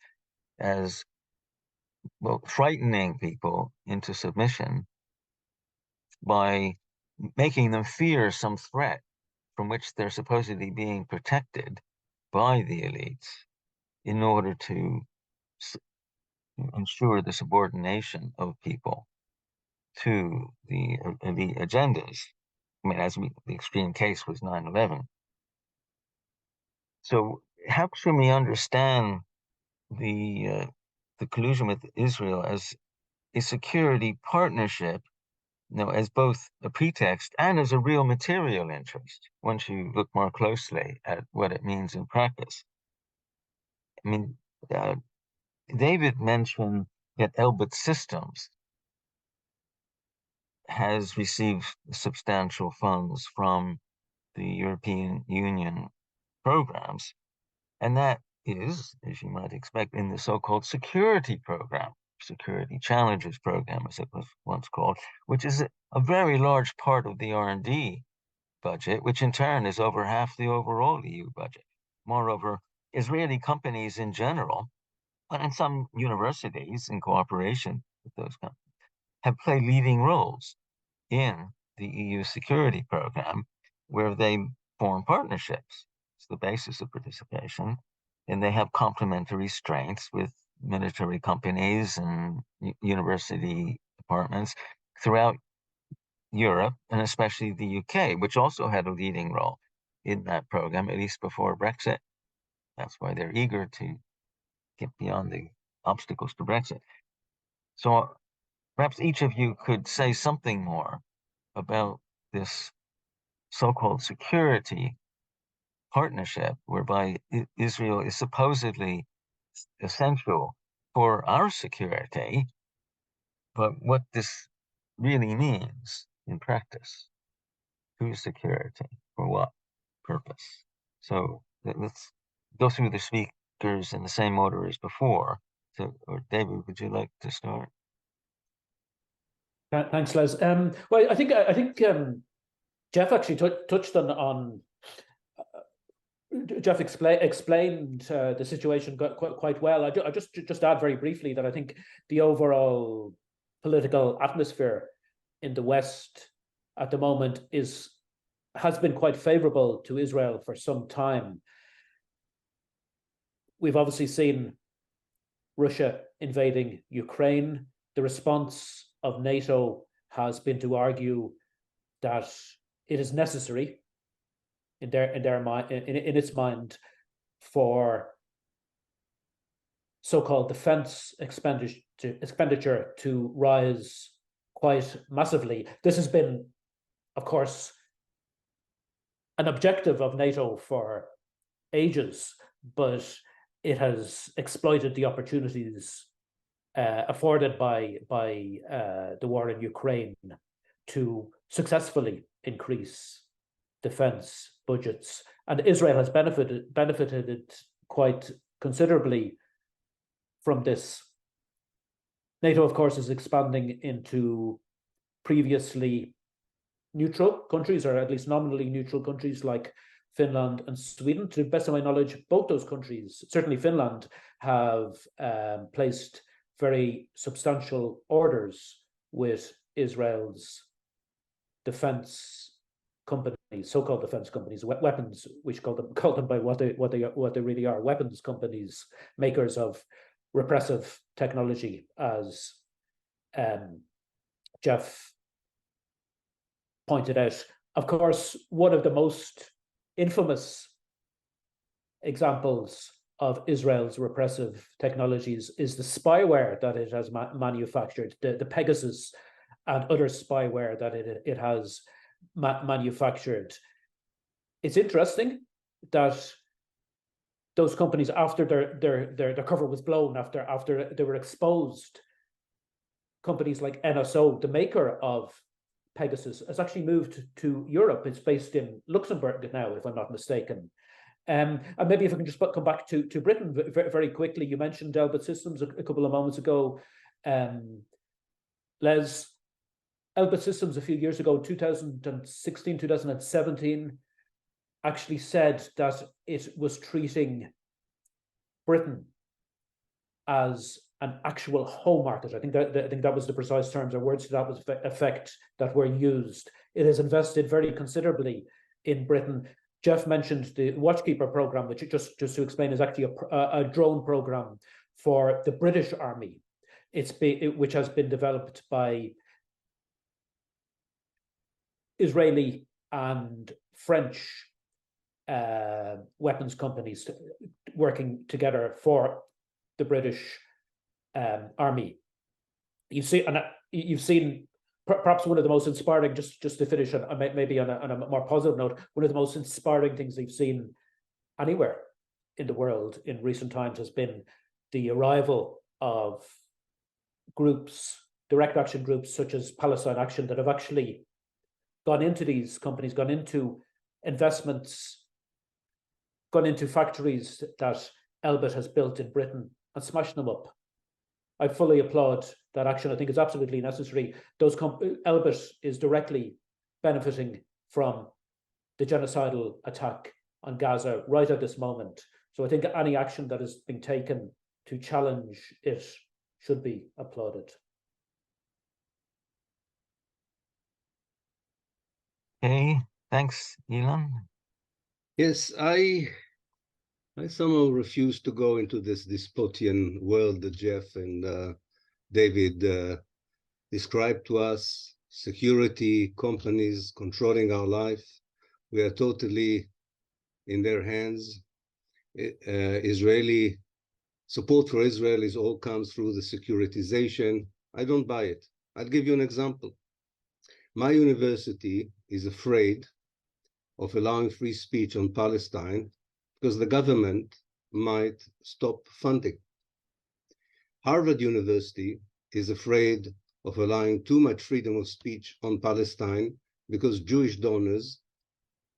as frightening people into submission by making them fear some threat from which they're supposedly being protected by the elites in order to ensure the subordination of people to the elite agendas. I mean, the extreme case was 9/11. So how should we understand the collusion with Israel as a security partnership, as both a pretext and as a real material interest, once you look more closely at what it means in practice? I mean, David mentioned that Elbit Systems has received substantial funds from the European Union programs, and that is, as you might expect, in the so-called security program, security challenges program, as it was once called, which is a very large part of the R&D budget, which in turn is over half the overall EU budget. Moreover, Israeli companies in general, and some universities in cooperation with those companies, have played leading roles in the EU security program, where they form partnerships. It's the basis of participation, and they have complementary strengths with military companies and university departments throughout Europe, and especially the UK, which also had a leading role in that program, at least before Brexit. That's why they're eager to get beyond the obstacles to Brexit. So perhaps each of you could say something more about this so-called security partnership, whereby Israel is supposedly essential for our security, but what this really means in practice. Whose security? For what purpose? So let's go through the speakers in the same order as before. So, or David, would you like to start? Thanks, Les. Well, I think Jeff actually touched on Jeff explained the situation quite well. I just add very briefly that I think the overall political atmosphere in the West at the moment has been quite favorable to Israel for some time. We've obviously seen Russia invading Ukraine. The response of NATO has been to argue that it is necessary in its mind for so-called defense expenditure to rise quite massively. This has been, of course, an objective of NATO for ages, but it has exploited the opportunities afforded by the war in Ukraine to successfully increase defense budgets, and Israel has benefited quite considerably from this. NATO, of course, is expanding into previously neutral countries, or at least nominally neutral countries like Finland and Sweden. To the best of my knowledge, both those countries, certainly Finland, have placed very substantial orders with Israel's defense companies, so-called defense companies, weapons, which call them by what they really are, weapons companies, makers of repressive technology, as Jeff pointed out. Of course, one of the most infamous examples of Israel's repressive technologies is the spyware that it has manufactured, the Pegasus and other spyware that it has manufactured. It's interesting that those companies, after their cover was blown, after they were exposed, companies like NSO, the maker of Pegasus, has actually moved to Europe. It's based in Luxembourg now, if I'm not mistaken. And maybe if I can just come back to Britain very quickly. You mentioned Elbit Systems a couple of moments ago. Les, Elbit Systems a few years ago, 2016, 2017, actually said that it was treating Britain as an actual home market. I think that was the precise terms or words to that effect that were used. It has invested very considerably in Britain. Jeff mentioned the Watchkeeper program, which, just to explain, is actually a drone program for the British Army. Which has been developed by Israeli and French weapons companies working together for the British Army. You've seen perhaps one of the most inspiring, just to finish on maybe on a more positive note, one of the most inspiring things we've seen anywhere in the world in recent times has been the arrival of groups, direct action groups such as Palestine Action, that have actually gone into these companies, gone into investments, gone into factories that Elbit has built in Britain and smashed them up. I fully applaud that action. I think it's absolutely necessary. Elbit is directly benefiting from the genocidal attack on Gaza right at this moment. So I think any action that is being taken to challenge it should be applauded. Okay, thanks, Ilan. Yes, I somehow refuse to go into this dystopian world that Jeff and David described to us. Security companies controlling our life. We are totally in their hands. Israeli support for Israel all comes through the securitization. I don't buy it. I'll give you an example. My university is afraid of allowing free speech on Palestine because the government might stop funding. Harvard University is afraid of allowing too much freedom of speech on Palestine because Jewish donors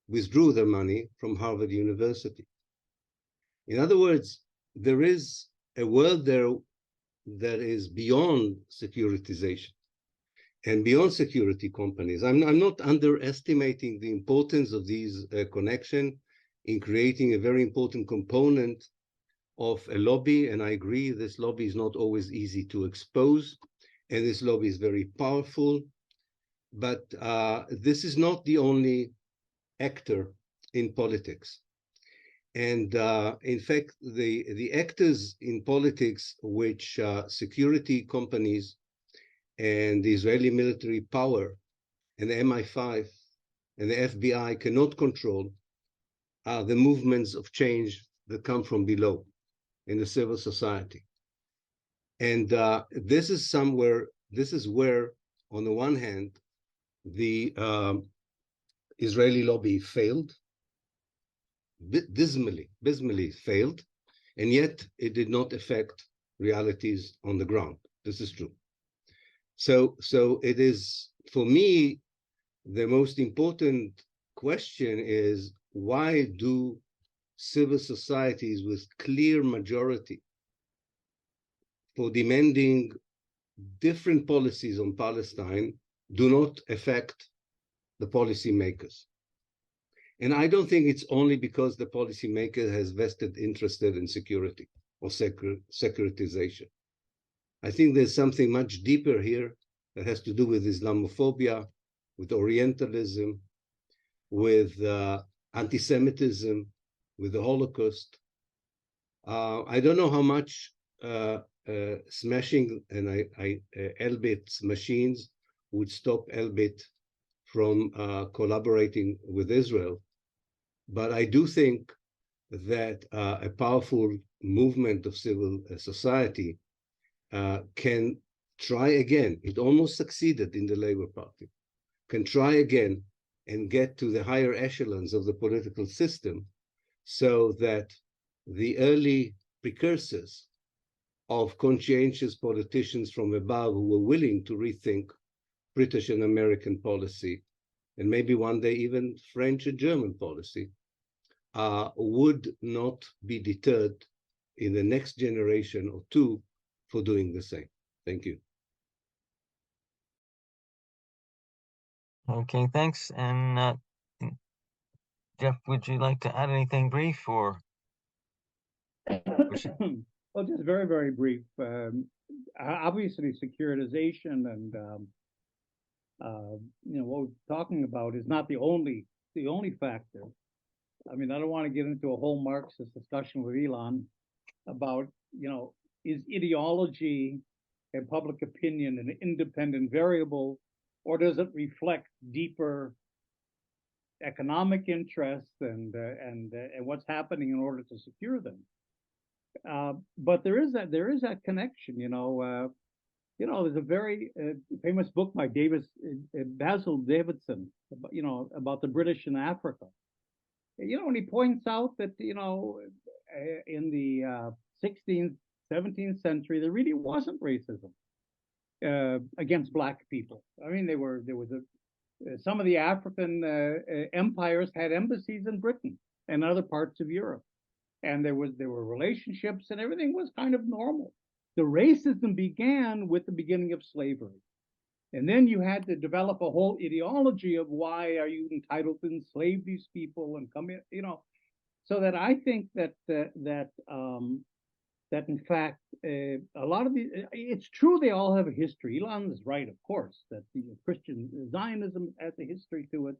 withdrew their money from Harvard University. In other words, there is a world there that is beyond securitization and beyond security companies. I'm not underestimating the importance of these connections in creating a very important component of a lobby. And I agree, this lobby is not always easy to expose, and this lobby is very powerful. But this is not the only actor in politics. And in fact, the actors in politics, which security companies and the Israeli military power and the MI5 and the FBI cannot control, are the movements of change that come from below in the civil society. And this is where, on the one hand, the Israeli lobby failed, dismally failed, and yet it did not affect realities on the ground. This is true. So it is, for me, the most important question is, why do civil societies with clear majority for demanding different policies on Palestine do not affect the policymakers? And I don't think it's only because the policymaker has vested interest in security or securitization. I think there's something much deeper here that has to do with Islamophobia, with Orientalism, with anti-Semitism, with the Holocaust. I don't know how much smashing and Elbit machines would stop Elbit from collaborating with Israel. But I do think that a powerful movement of civil society can try again. It almost succeeded in the Labour Party, can try again and get to the higher echelons of the political system, so that the early precursors of conscientious politicians from above who were willing to rethink British and American policy, and maybe one day even French and German policy, would not be deterred in the next generation or two for doing the same. Thank you. Okay, thanks. And Jeff, would you like to add anything brief, or? Well, just very, very brief. Obviously, securitization and what we're talking about is not the only factor. I mean, I don't want to get into a whole Marxist discussion with Ilan about, is ideology and public opinion an independent variable, or does it reflect deeper economic interests and what's happening in order to secure them? But there is that connection. There's a very famous book by Basil Davidson, about the British in Africa. And he points out that in the 16th, 17th century, there really wasn't racism against Black people. I mean, some of the African empires had embassies in Britain and other parts of Europe, and there were relationships, and everything was kind of normal. The racism began with the beginning of slavery, and then you had to develop a whole ideology of why are you entitled to enslave these people and come in, so that I think that in fact a lot of it's true they all have a history. Ilan is right, of course, that the Christian Zionism has a history to it,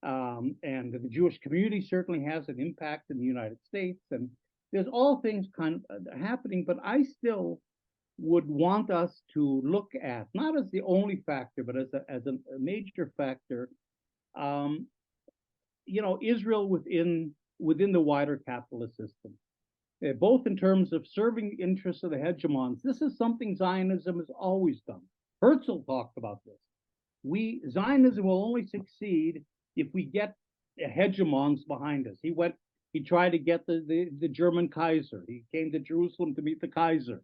and the Jewish community certainly has an impact in the United States, and there's all things kind of happening. But I still would want us to look at, not as the only factor, but as a major factor, Israel within the wider capitalist system, both in terms of serving the interests of the hegemons. This is something Zionism has always done. Herzl talked about this. Zionism will only succeed if we get hegemons behind us. He tried to get the German Kaiser. He came to Jerusalem to meet the Kaiser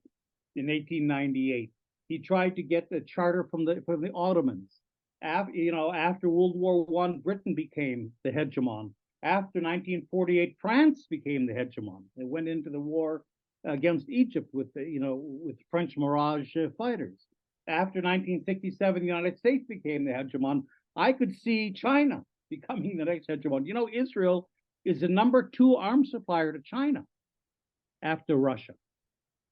in 1898. He tried to get the charter from the Ottomans. After World War I, Britain became the hegemon. After 1948, France became the hegemon. They went into the war against Egypt with French Mirage fighters. After 1967, the United States became the hegemon. I could see China becoming the next hegemon. Israel is the #2 arms supplier to China after Russia.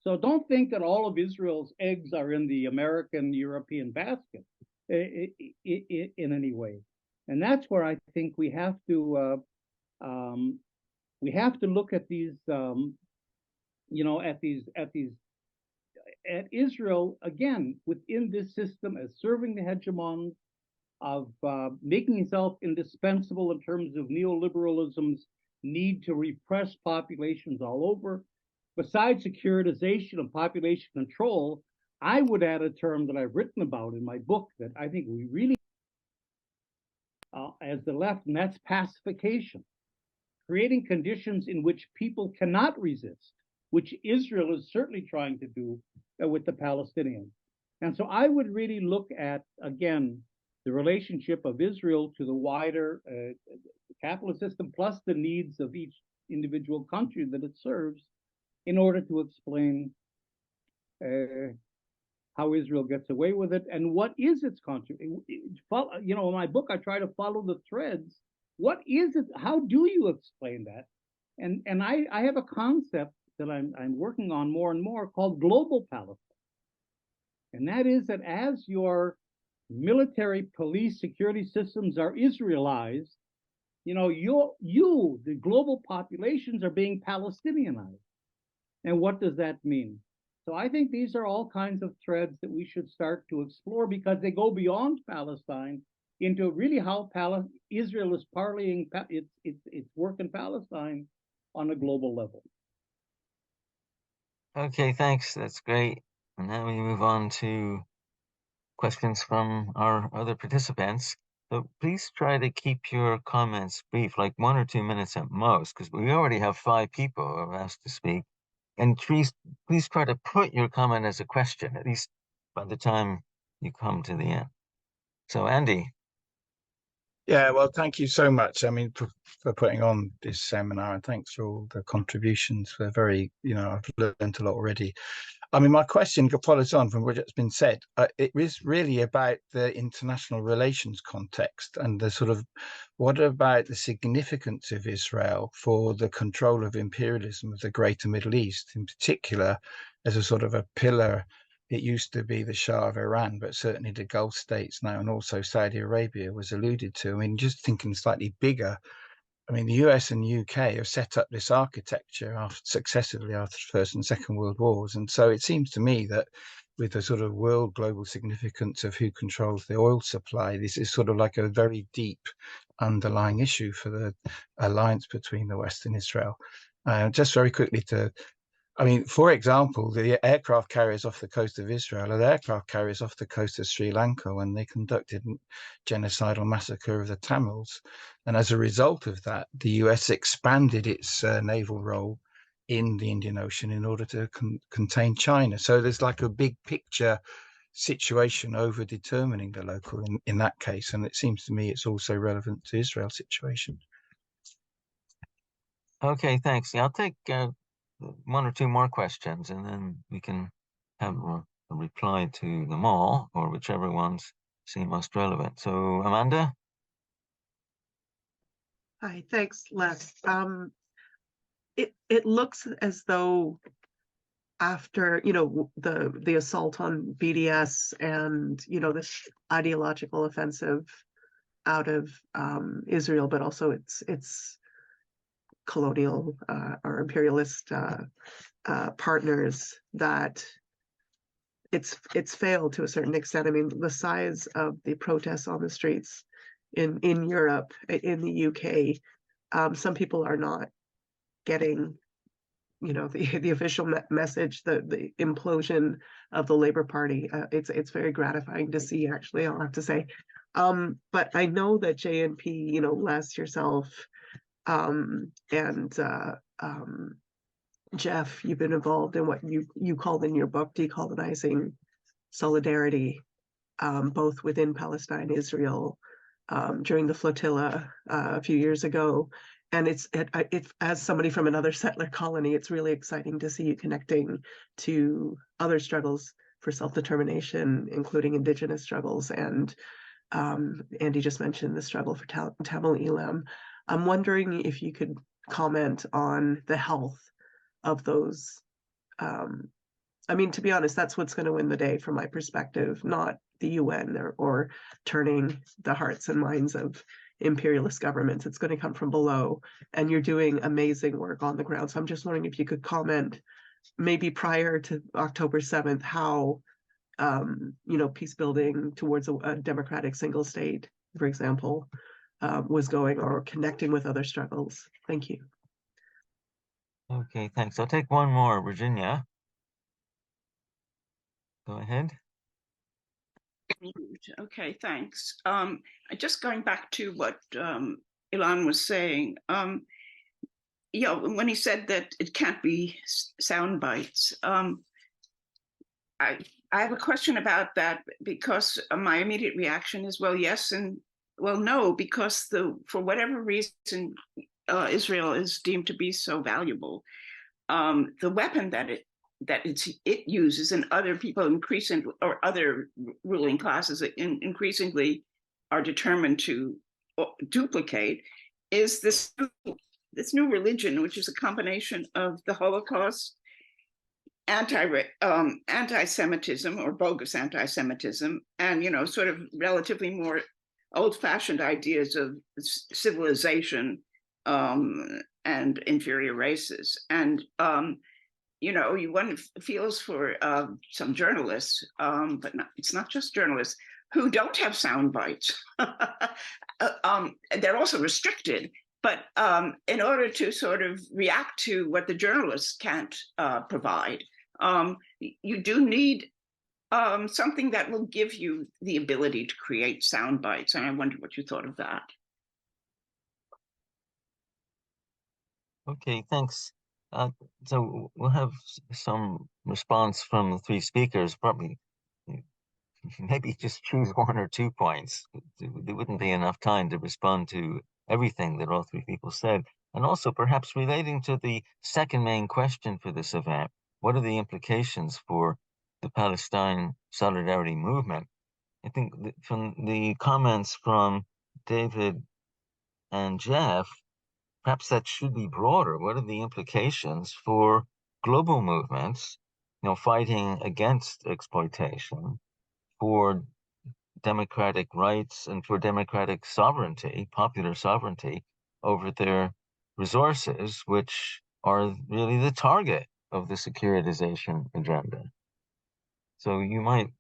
So don't think that all of Israel's eggs are in the American, European basket in any way. And that's where I think we have to look at these, at Israel again within this system as serving the hegemon, of making itself indispensable in terms of neoliberalism's need to repress populations all over. Besides securitization and population control, I would add a term that I've written about in my book that I think we really, as the left, and that's pacification. Creating conditions in which people cannot resist, which Israel is certainly trying to do with the Palestinians. And so I would really look at, again, the relationship of Israel to the wider capitalist system, plus the needs of each individual country that it serves, in order to explain how Israel gets away with it and what is its contribution. In my book, I try to follow the threads. What is it? How do you explain that? And I have a concept that I'm working on more and more called global Palestine. And that is that as your military, police, security systems are Israelized, the global populations are being Palestinianized. And what does that mean? So I think these are all kinds of threads that we should start to explore, because they go beyond Palestine into really how Israel is parlaying its work in Palestine on a global level. Okay, thanks. That's great. And now we move on to questions from our other participants. So please try to keep your comments brief, like 1 or 2 minutes at most, because we already have 5 people who have asked to speak. And please try to put your comment as a question, at least by the time you come to the end. So Andy. Yeah, well, thank you so much. I mean, for putting on this seminar, and thanks for all the contributions. They're very, I've learned a lot already. I mean, my question follows on from what has been said. It is really about the international relations context and the sort of, what about the significance of Israel for the control of imperialism of the greater Middle East, in particular, as a sort of a pillar. It used to be the Shah of Iran, but certainly the Gulf states now, and also Saudi Arabia was alluded to. I mean, just thinking slightly bigger, I mean, the US and UK have set up this architecture successively after the First and Second World Wars. And so it seems to me that with the sort of world global significance of who controls the oil supply, this is sort of like a very deep underlying issue for the alliance between the West and Israel. Just very quickly for example, the aircraft carriers off the coast of Israel are the aircraft carriers off the coast of Sri Lanka when they conducted genocidal massacre of the Tamils. And as a result of that, the US expanded its naval role in the Indian Ocean in order to contain China. So there's like a big picture situation over determining the local in that case. And it seems to me it's also relevant to Israel's situation. Okay, thanks. Yeah, I'll take 1 or 2 more questions, and then we can have a reply to them all, or whichever ones seem most relevant. So, Amanda? Hi, thanks, Les. It looks as though after, the assault on BDS and, this ideological offensive out of Israel, but also its colonial or imperialist partners, that it's failed to a certain extent. I mean, the size of the protests on the streets in Europe, in the UK, some people are not getting, the official message, the implosion of the Labour Party. It's very gratifying to see, actually, I'll have to say. But I know that JNP, Les, yourself, and Jeff, you've been involved in what you called in your book decolonizing solidarity, both within Palestine, Israel, during the flotilla a few years ago. And it's as somebody from another settler colony, it's really exciting to see you connecting to other struggles for self-determination, including indigenous struggles. And Andy just mentioned the struggle for Tamil Elam. I'm wondering if you could comment on the health of those. I mean, to be honest, that's what's going to win the day from my perspective, not the UN or turning the hearts and minds of imperialist governments. It's going to come from below, and you're doing amazing work on the ground. So I'm just wondering if you could comment, maybe prior to October 7th, how peace building towards a democratic single state, for example, was going, or connecting with other struggles. Thank you. Okay, thanks. I'll take one more, Virginia. Go ahead. Okay, thanks. Just going back to what Ilan was saying, when he said that it can't be sound bites, I have a question about that, because my immediate reaction is, well, yes, and well, no, because for whatever reason, Israel is deemed to be so valuable. The weapon that it uses, and other people or other ruling classes increasingly are determined to duplicate, is this new religion, which is a combination of the Holocaust, anti-Semitism or bogus anti-Semitism, and sort of relatively more old-fashioned ideas of civilization and inferior races. And one feels for some journalists, but it's not just journalists, who don't have sound bites. They're also restricted, but in order to sort of react to what the journalists can't provide, you do need something that will give you the ability to create sound bites. And I wonder what you thought of that. Okay, thanks. So we'll have some response from the three speakers, probably maybe just choose one or 2 points. There wouldn't be enough time to respond to everything that all three people said. And also perhaps relating to the second main question for this event, what are the implications for the Palestine Solidarity Movement? I think from the comments from David and Jeff, perhaps that should be broader. What are the implications for global movements, fighting against exploitation, for democratic rights and for democratic sovereignty, popular sovereignty over their resources, which are really the target of the securitization agenda? So you might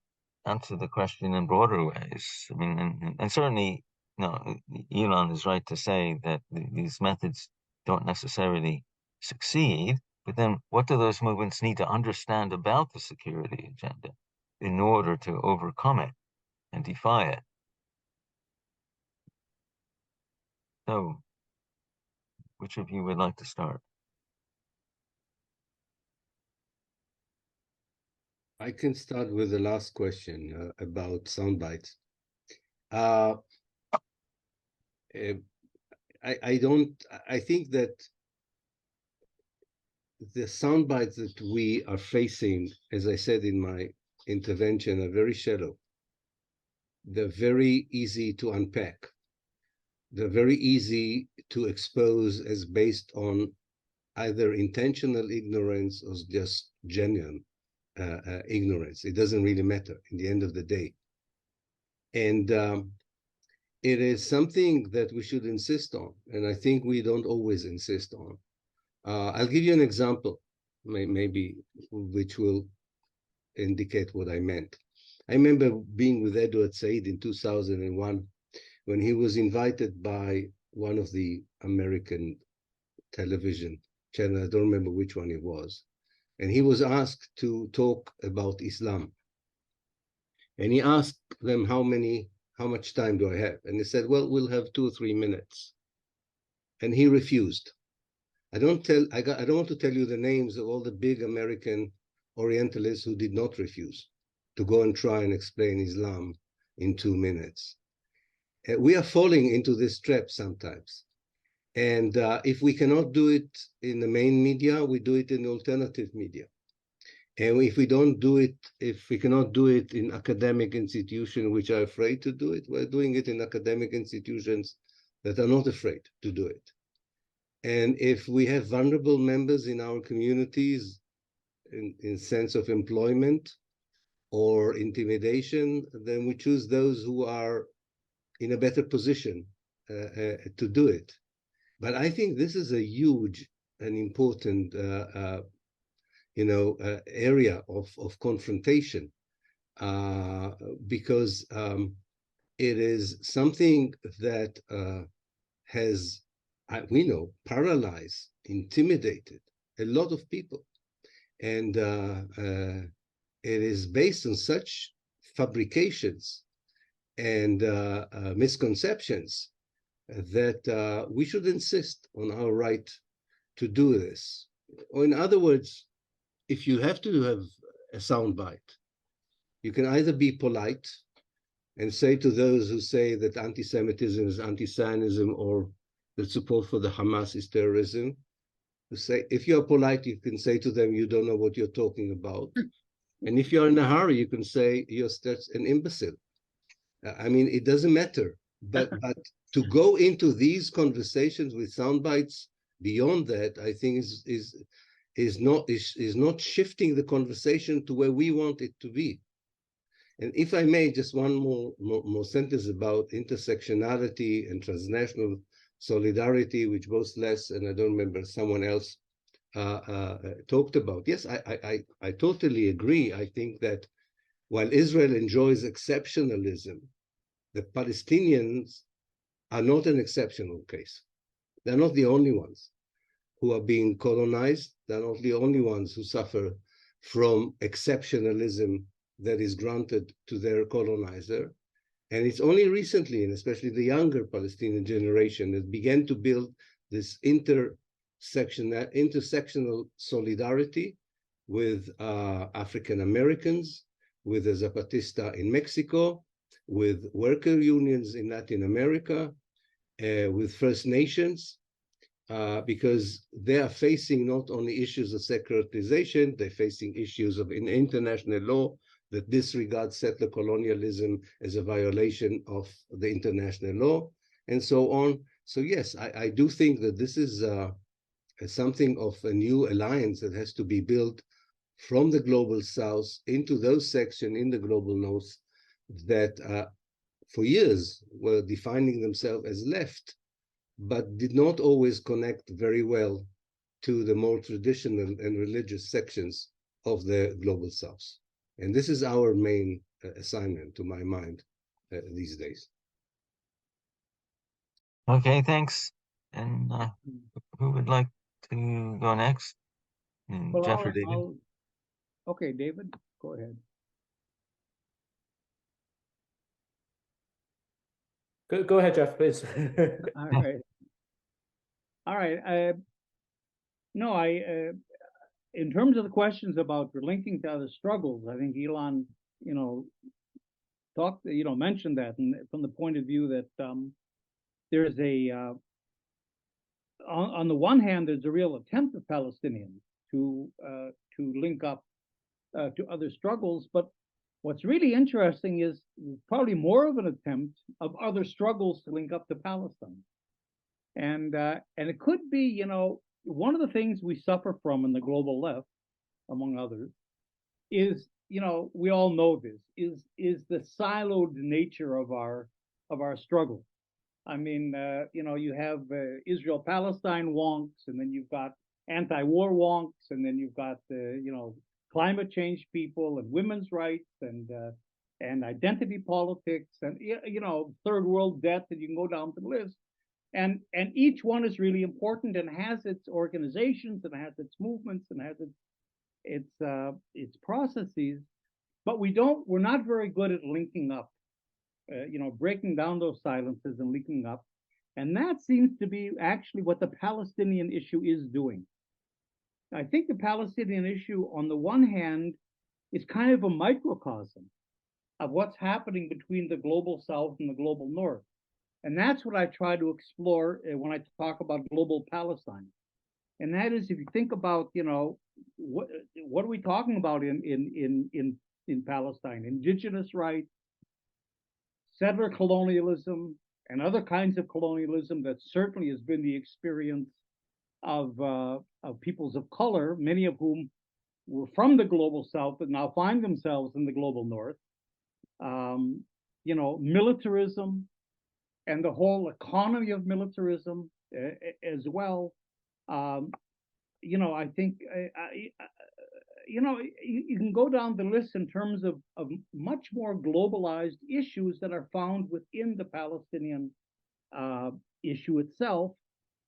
answer the question in broader ways. I mean, and certainly, Ilan is right to say that these methods don't necessarily succeed, but then what do those movements need to understand about the security agenda in order to overcome it and defy it? So, which of you would like to start? I can start with the last question about soundbites. I think that the soundbites that we are facing, as I said in my intervention, are very shallow. They're very easy to unpack. They're very easy to expose as based on either intentional ignorance or just genuine ignorance. It doesn't really matter in the end of the day. And it is something that we should insist on, and I think we don't always insist on. I'll give you an example, maybe, which will indicate what I meant. I remember being with Edward Said in 2001 when he was invited by one of the American television channels. I don't remember which one it was. And he was asked to talk about Islam. And he asked them, how much time do I have? And they said, well, we'll have 2 or 3 minutes. And he refused. I don't want to tell you the names of all the big American Orientalists who did not refuse to go and try and explain Islam in 2 minutes. We are falling into this trap sometimes. And if we cannot do it in the main media, we do it in alternative media. And if we cannot do it in academic institutions which are afraid to do it, we're doing it in academic institutions that are not afraid to do it. And if we have vulnerable members in our communities in sense of employment or intimidation, then we choose those who are in a better position to do it. But I think this is a huge and important area of confrontation, because it is something that has, we know, paralyzed, intimidated a lot of people. And it is based on such fabrications and misconceptions that we should insist on our right to do this. Or in other words, if you have to have a soundbite, you can either be polite and say to those who say that anti-Semitism is anti-Zionism or that support for the Hamas is terrorism, to say, if you're polite, you can say to them, you don't know what you're talking about. And if you're in a hurry, you can say, you're such an imbecile. I mean, it doesn't matter. But to go into these conversations with sound bites beyond that, I think is not shifting the conversation to where we want it to be. And if I may, just one more sentence about intersectionality and transnational solidarity, which both Les and I don't remember someone else talked about. Yes, I totally agree. I think that while Israel enjoys exceptionalism, the Palestinians are not an exceptional case. They're not the only ones who are being colonized. They're not the only ones who suffer from exceptionalism that is granted to their colonizer. And it's only recently, and especially the younger Palestinian generation, that began to build this intersectional solidarity with African Americans, with the Zapatista in Mexico, with worker unions in Latin America, with First Nations, because they are facing not only issues of secularization, they're facing issues of international law that disregards settler colonialism as a violation of the international law, and so on. So yes, I do think that this is something of a new alliance that has to be built from the global south into those sections in the global north that for years were defining themselves as left, but did not always connect very well to the more traditional and religious sections of the global south. And this is our main assignment, to my mind, these days. Okay, thanks. And who would like to go next? Well, Jeff or David? Okay, David, go ahead. Go ahead, Jeff, please. All right. All right. No, in terms of the questions about linking to other struggles, I think Ilan, mentioned that, and from the point of view that there's on the one hand, there's a real attempt of Palestinians to link up to other struggles, but what's really interesting is probably more of an attempt of other struggles to link up to Palestine, and it could be, one of the things we suffer from in the global left, among others, is, we all know this, is the siloed nature of our struggle. I mean, you have Israel-Palestine wonks, and then you've got anti-war wonks, and then you've got climate change people and women's rights and identity politics and third world debt, and you can go down the list. And each one is really important and has its organizations and has its movements and has its processes, but we're not very good at linking up, breaking down those silences and linking up. And that seems to be actually what the Palestinian issue is doing. I think the Palestinian issue, on the one hand, is kind of a microcosm of what's happening between the global south and the global north. And that's what I try to explore when I talk about global Palestine. And that is, if you think about, what are we talking about in Palestine? Indigenous rights, settler colonialism, and other kinds of colonialism that certainly has been the experience of peoples of color, many of whom were from the global south but now find themselves in the global north. Militarism and the whole economy of militarism as well. I think you can go down the list in terms of much more globalized issues that are found within the Palestinian issue itself.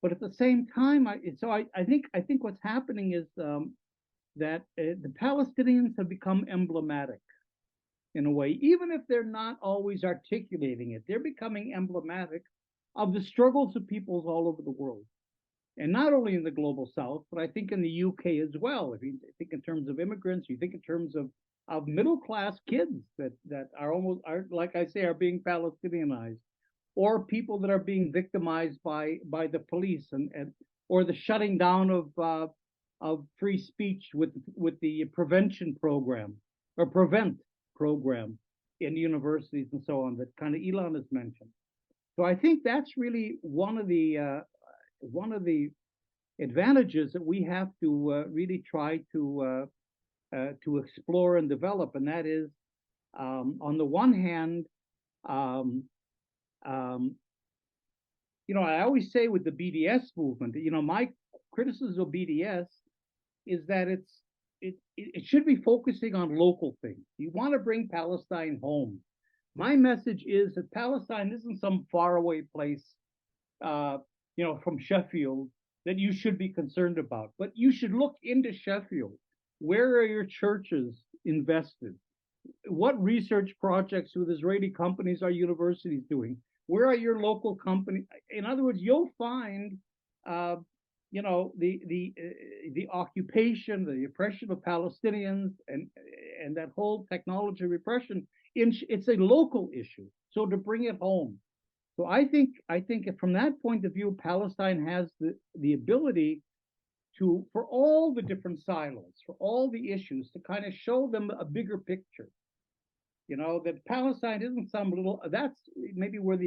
But at the same time, I think what's happening is that the Palestinians have become emblematic in a way, even if they're not always articulating it. They're becoming emblematic of the struggles of peoples all over the world. And not only in the global south, but I think in the UK as well. If you think in terms of immigrants, you think in terms of middle-class kids that are like I say, are being Palestinianized, or people that are being victimized by the police or the shutting down of free speech with the prevention program or prevent program in universities and so on that kind of Ilan has mentioned. So I think that's really one of the advantages that we have to really try to explore and develop, and that is, on the one hand, I always say with the BDS movement, my criticism of BDS is that it should be focusing on local things. You want to bring Palestine home. My message is that Palestine isn't some faraway place, from Sheffield that you should be concerned about. But you should look into Sheffield. Where are your churches invested? What research projects with Israeli companies are universities doing? Where are your local companies? In other words, you'll find, the occupation, the oppression of Palestinians, and that whole technology repression. It's a local issue. So to bring it home. So I think from that point of view, Palestine has the ability to, for all the different silos, for all the issues, to kind of show them a bigger picture. That Palestine isn't some little, that's maybe where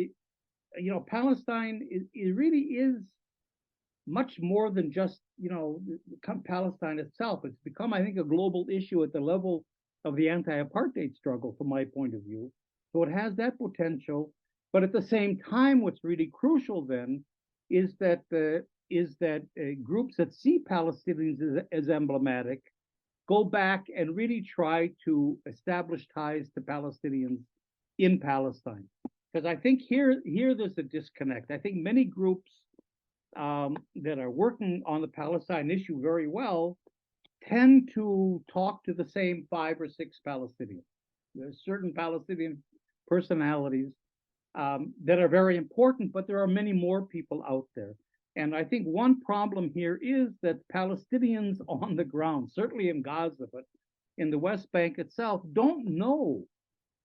Palestine it really is much more than just, Palestine itself. It's become, I think, a global issue at the level of the anti-apartheid struggle, from my point of view. So it has that potential. But at the same time, what's really crucial then is that groups that see Palestinians as emblematic go back and really try to establish ties to Palestinians in Palestine. Because I think here there's a disconnect. I think many groups that are working on the Palestine issue very well tend to talk to the same 5 or 6 Palestinians. There's certain Palestinian personalities that are very important, but there are many more people out there. And I think one problem here is that Palestinians on the ground, certainly in Gaza, but in the West Bank itself, don't know.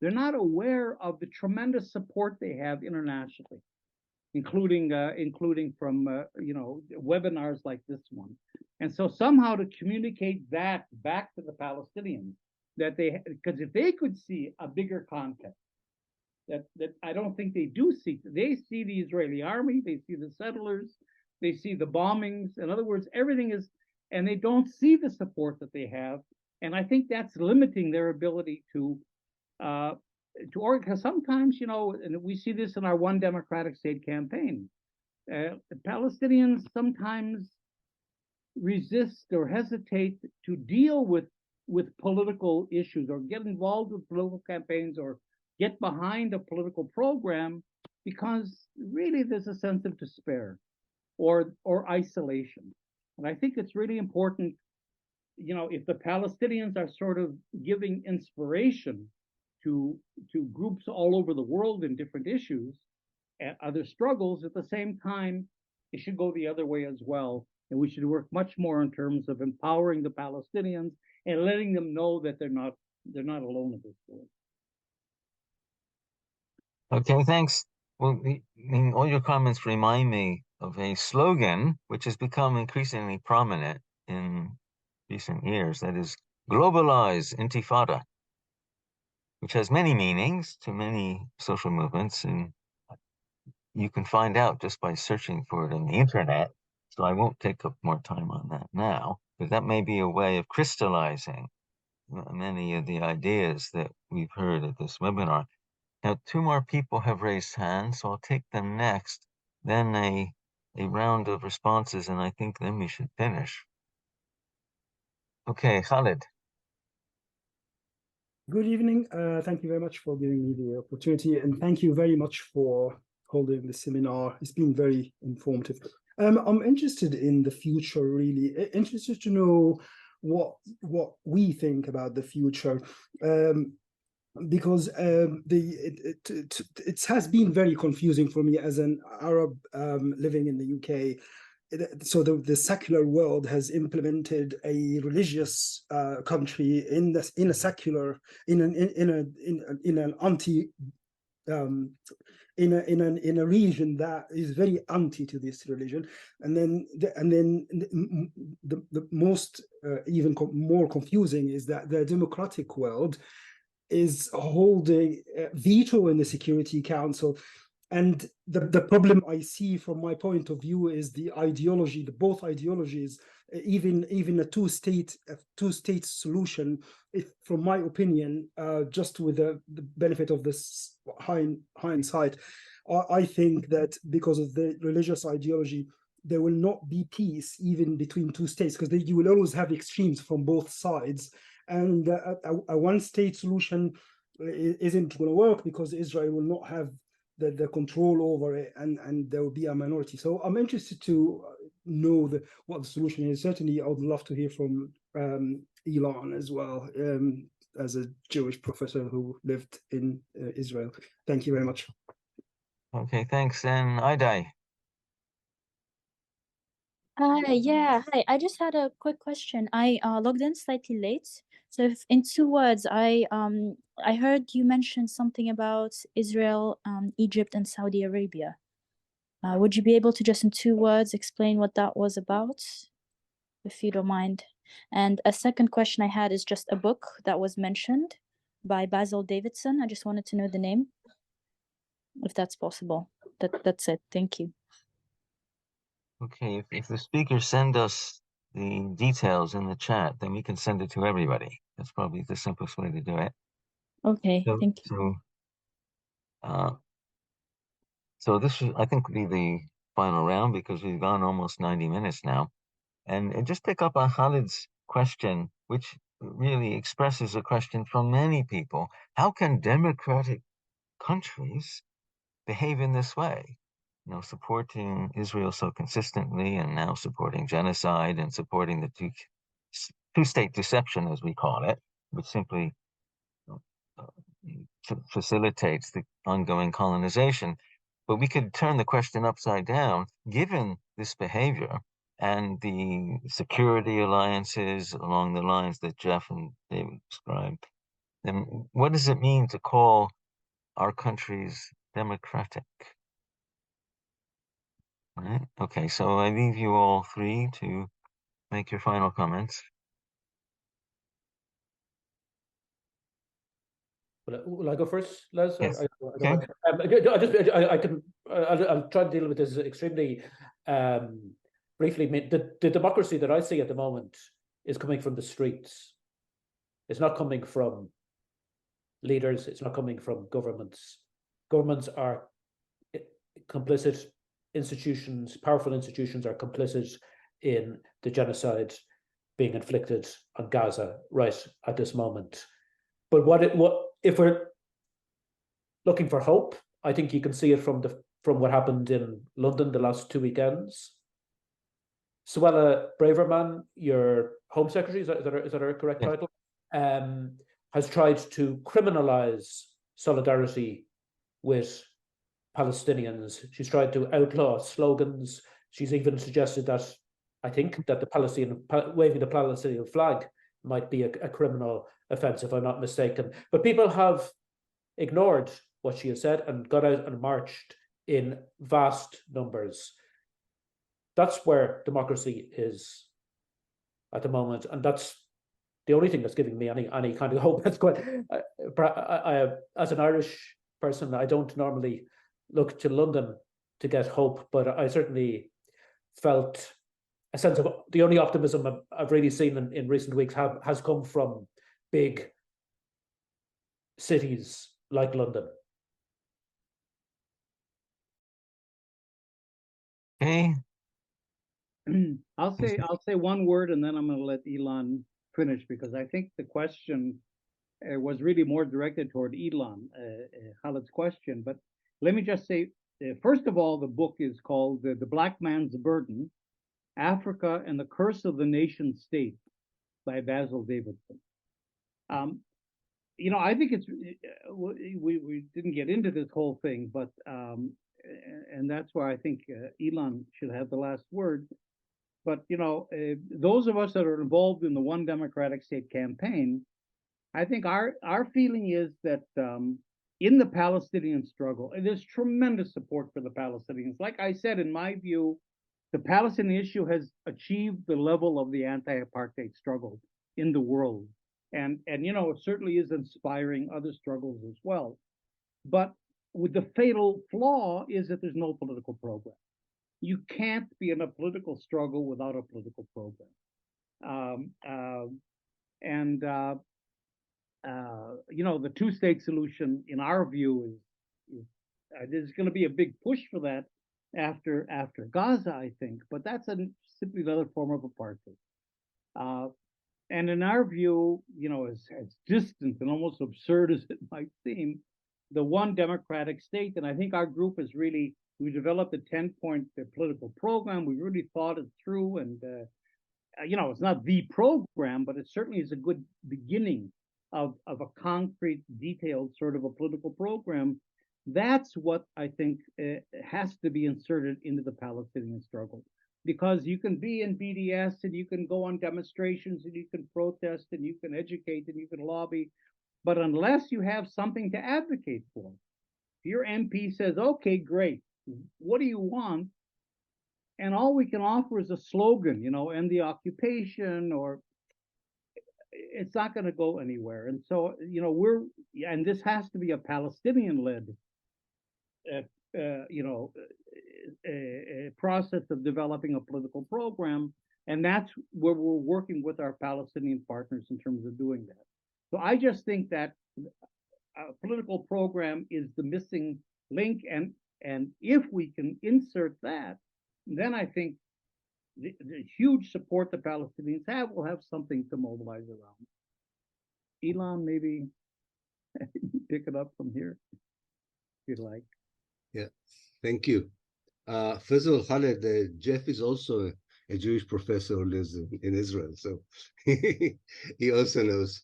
They're not aware of the tremendous support they have internationally, including from webinars like this one. And so somehow to communicate that back to the Palestinians, because if they could see a bigger context, that I don't think they do see. They see the Israeli army, they see the settlers, they see the bombings. In other words, everything is, and they don't see the support that they have. And I think that's limiting their ability to organize. Because sometimes, and we see this in our One Democratic State campaign, the Palestinians sometimes resist or hesitate to deal with political issues or get involved with political campaigns or get behind a political program because really there's a sense of despair or isolation. And I think it's really important, if the Palestinians are sort of giving inspiration to groups all over the world in different issues and other struggles, at the same time, it should go the other way as well. And we should work much more in terms of empowering the Palestinians and letting them know that they're not alone in this world. Okay, thanks. Well, all your comments remind me of a slogan which has become increasingly prominent in recent years. That is, globalize Intifada, which has many meanings to many social movements. And you can find out just by searching for it on the internet. So I won't take up more time on that now, but that may be a way of crystallizing many of the ideas that we've heard at this webinar. Now, two more people have raised hands, so I'll take them next, then a round of responses, and I think then we should finish. Okay, Khalid. Good evening. Thank you very much for giving me the opportunity, and thank you very much for holding the seminar. It's been very informative. I'm interested in the future, really. Interested to know what we think about the future, because it has been very confusing for me as an Arab living in the UK. So the secular world has implemented a religious country in a secular in an anti in a region that is very anti to this religion, and then the most even more confusing is that the democratic world is holding veto in the Security Council. And the problem I see from my point of view is the ideology, both ideologies, even a two-state solution, from my opinion, just with the benefit of this hindsight, I think that because of the religious ideology, there will not be peace even between two states, because you will always have extremes from both sides. And a one-state solution isn't going to work because Israel will not have the control over it, and there will be a minority. So I'm interested to know what the solution is. Certainly, I would love to hear from Ilan as well, as a Jewish professor who lived in Israel. Thank you very much. Okay, thanks. And Idai. Yeah, hi. I just had a quick question. I logged in slightly late. So if, in 2 words, I heard you mention something about Israel, Egypt, and Saudi Arabia. Would you be able to just in 2 words explain what that was about, if you don't mind? And a second question I had is just a book that was mentioned by Basil Davidson. I just wanted to know the name, if that's possible. That's it. Thank you. Okay, if the speakers send us the details in the chat, then we can send it to everybody. That's probably the simplest way to do it. Okay, thank you. So this is, I think, will be the final round because we've gone almost 90 minutes now. And just pick up on Khalid's question, which really expresses a question from many people. How can democratic countries behave in this way? You know, supporting Israel so consistently and now supporting genocide and supporting the two-state deception, as we call it, which simply facilitates the ongoing colonization. But we could turn the question upside down, given this behavior and the security alliances along the lines that Jeff and David described. Then what does it mean to call our countries democratic? Right. Okay, so I leave you all three to make your final comments. Will I go first, Les? Yes. Okay. I'll try to deal with this extremely briefly. I mean, the democracy that I see at the moment is coming from the streets. It's not coming from leaders. It's not coming from governments. Governments are complicit. Institutions, powerful institutions, are complicit in the genocide being inflicted on Gaza right at this moment. But what if we're looking for hope? I think you can see it from what happened in London the last 2 weekends. Suella Braverman, your Home Secretary, is that her correct title? Has tried to criminalize solidarity with Palestinians. She's tried to outlaw slogans. She's even suggested that I think that waving the Palestinian flag might be a criminal offense, if I'm not mistaken. But people have ignored what she has said and got out and marched in vast numbers. That's where democracy is at the moment, and that's the only thing that's giving me any kind of hope. That's quite. I as an Irish person, I don't normally look to London get hope, but I certainly felt a sense of the only optimism I've really seen in recent weeks has come from big cities like London. Okay. I'll say one word and then I'm going to let Ilan finish, because I think the question was really more directed toward Ilan, Khalid's question. But let me just say, first of all, the book is called The Black Man's Burden, Africa and the Curse of the Nation State by Basil Davidson. You know, I think it's, we didn't get into this whole thing, but, and that's why I think Ilan should have the last word. But, you know, those of us that are involved in the One Democratic State campaign, I think our feeling is that in the Palestinian struggle, there's tremendous support for the Palestinians. Like I said, in my view, the Palestinian issue has achieved the level of the anti-apartheid struggle in the world. And you know, it certainly is inspiring other struggles as well. But with the fatal flaw is that there's no political program. You can't be in a political struggle without a political program. You know, the two-state solution, in our view, is there's going to be a big push for that after Gaza, I think. But that's simply another form of apartheid. And in our view, you know, as distant and almost absurd as it might seem, the One Democratic State, and I think our group is really, we developed a 10-point political program. We really thought it through, and you know, it's not the program, but it certainly is a good beginning of a concrete, detailed sort of a political program. That's what I think has to be inserted into the Palestinian struggle, because you can be in BDS and you can go on demonstrations and you can protest and you can educate and you can lobby, but unless you have something to advocate for, if your MP says, okay, great, what do you want? And all we can offer is a slogan, you know, end the occupation, or it's not going to go anywhere. And so, you know, and this has to be a Palestinian-led, you know, a process of developing a political program. And that's where we're working with our Palestinian partners in terms of doing that. So I just think that a political program is the missing link. And if we can insert that, then I think the huge support the Palestinians have will have something to mobilize around. Ilan, maybe pick it up from here, if you'd like. Yeah, thank you. First of all, Khaled, Jeff is also a Jewish professor who lives in Israel, so he also knows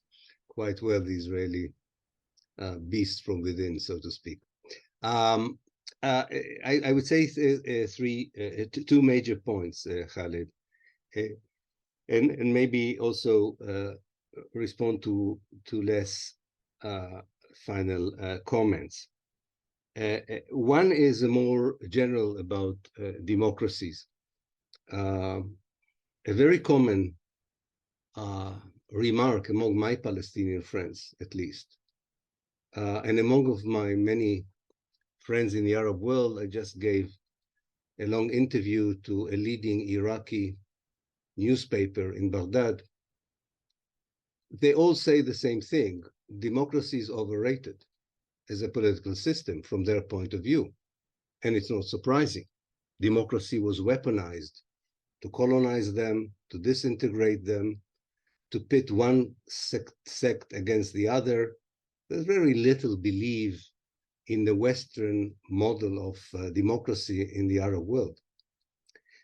quite well the Israeli beast from within, so to speak. I would say two major points, Khaled, and maybe also respond to less final comments. One is more general about democracies. A very common remark among my Palestinian friends, at least, and among of my many friends in the Arab world, I just gave a long interview to a leading Iraqi newspaper in Baghdad. They all say the same thing: democracy is overrated as a political system from their point of view. And it's not surprising. Democracy was weaponized to colonize them, to disintegrate them, to pit one sect against the other. There's very little belief in the Western model of democracy in the Arab world.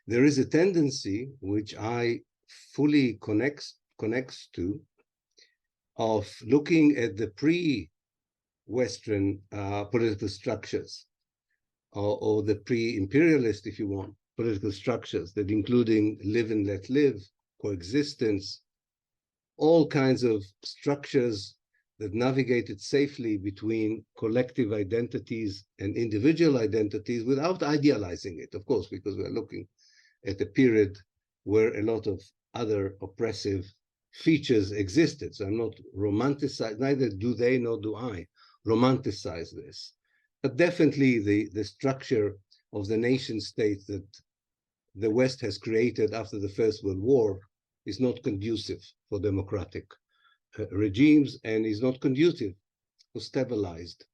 There is a tendency, which I fully connects to, of looking at the pre-Western political structures, or the pre-imperialist, if you want, political structures, that including live and let live, coexistence, all kinds of structures that navigated safely between collective identities and individual identities without idealizing it, of course, because we're looking at a period where a lot of other oppressive features existed. So I'm not romanticizing, neither do they nor do I romanticize this. But definitely the structure of the nation state that the West has created after the First World War is not conducive for democratic regimes, and is not conducive for stabilized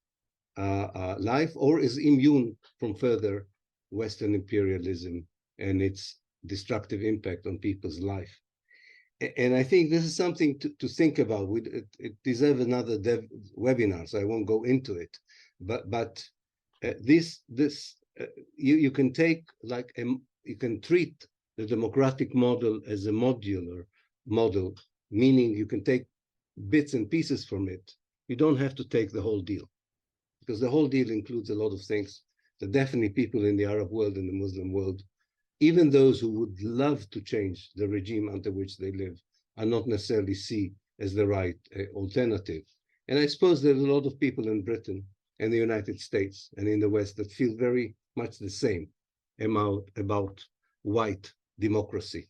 life, or is immune from further Western imperialism and its destructive impact on people's life. And I think this is something to think about. It deserves another webinar, so I won't go into it. But you can take like you can treat the democratic model as a modular model, meaning you can take bits and pieces from it. You don't have to take the whole deal, because the whole deal includes a lot of things that definitely people in the Arab world and the Muslim world, even those who would love to change the regime under which they live, are not necessarily see as the right alternative. And I suppose there's a lot of people in Britain and the United States and in the West that feel very much the same about white democracy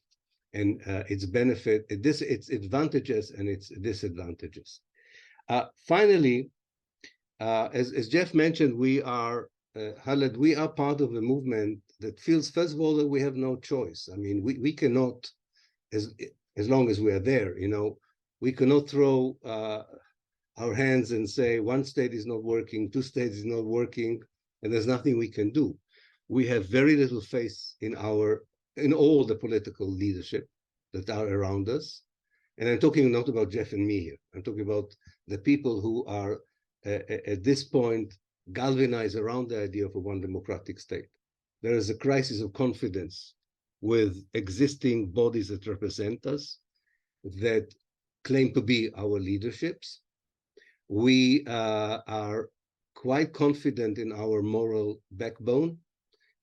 and its benefit, its advantages and its disadvantages. Finally, as Jeff mentioned, we are, Khaled, we are part of a movement that feels, first of all, that we have no choice. I mean, we cannot, as long as we are there, you know, we cannot throw our hands and say one state is not working, two states is not working, and there's nothing we can do. We have very little faith in all the political leadership that are around us. And I'm talking not about Jeff and me here. I'm talking about the people who are at this point galvanized around the idea of a one democratic state. There is a crisis of confidence with existing bodies that represent us, that claim to be our leaderships. We are quite confident in our moral backbone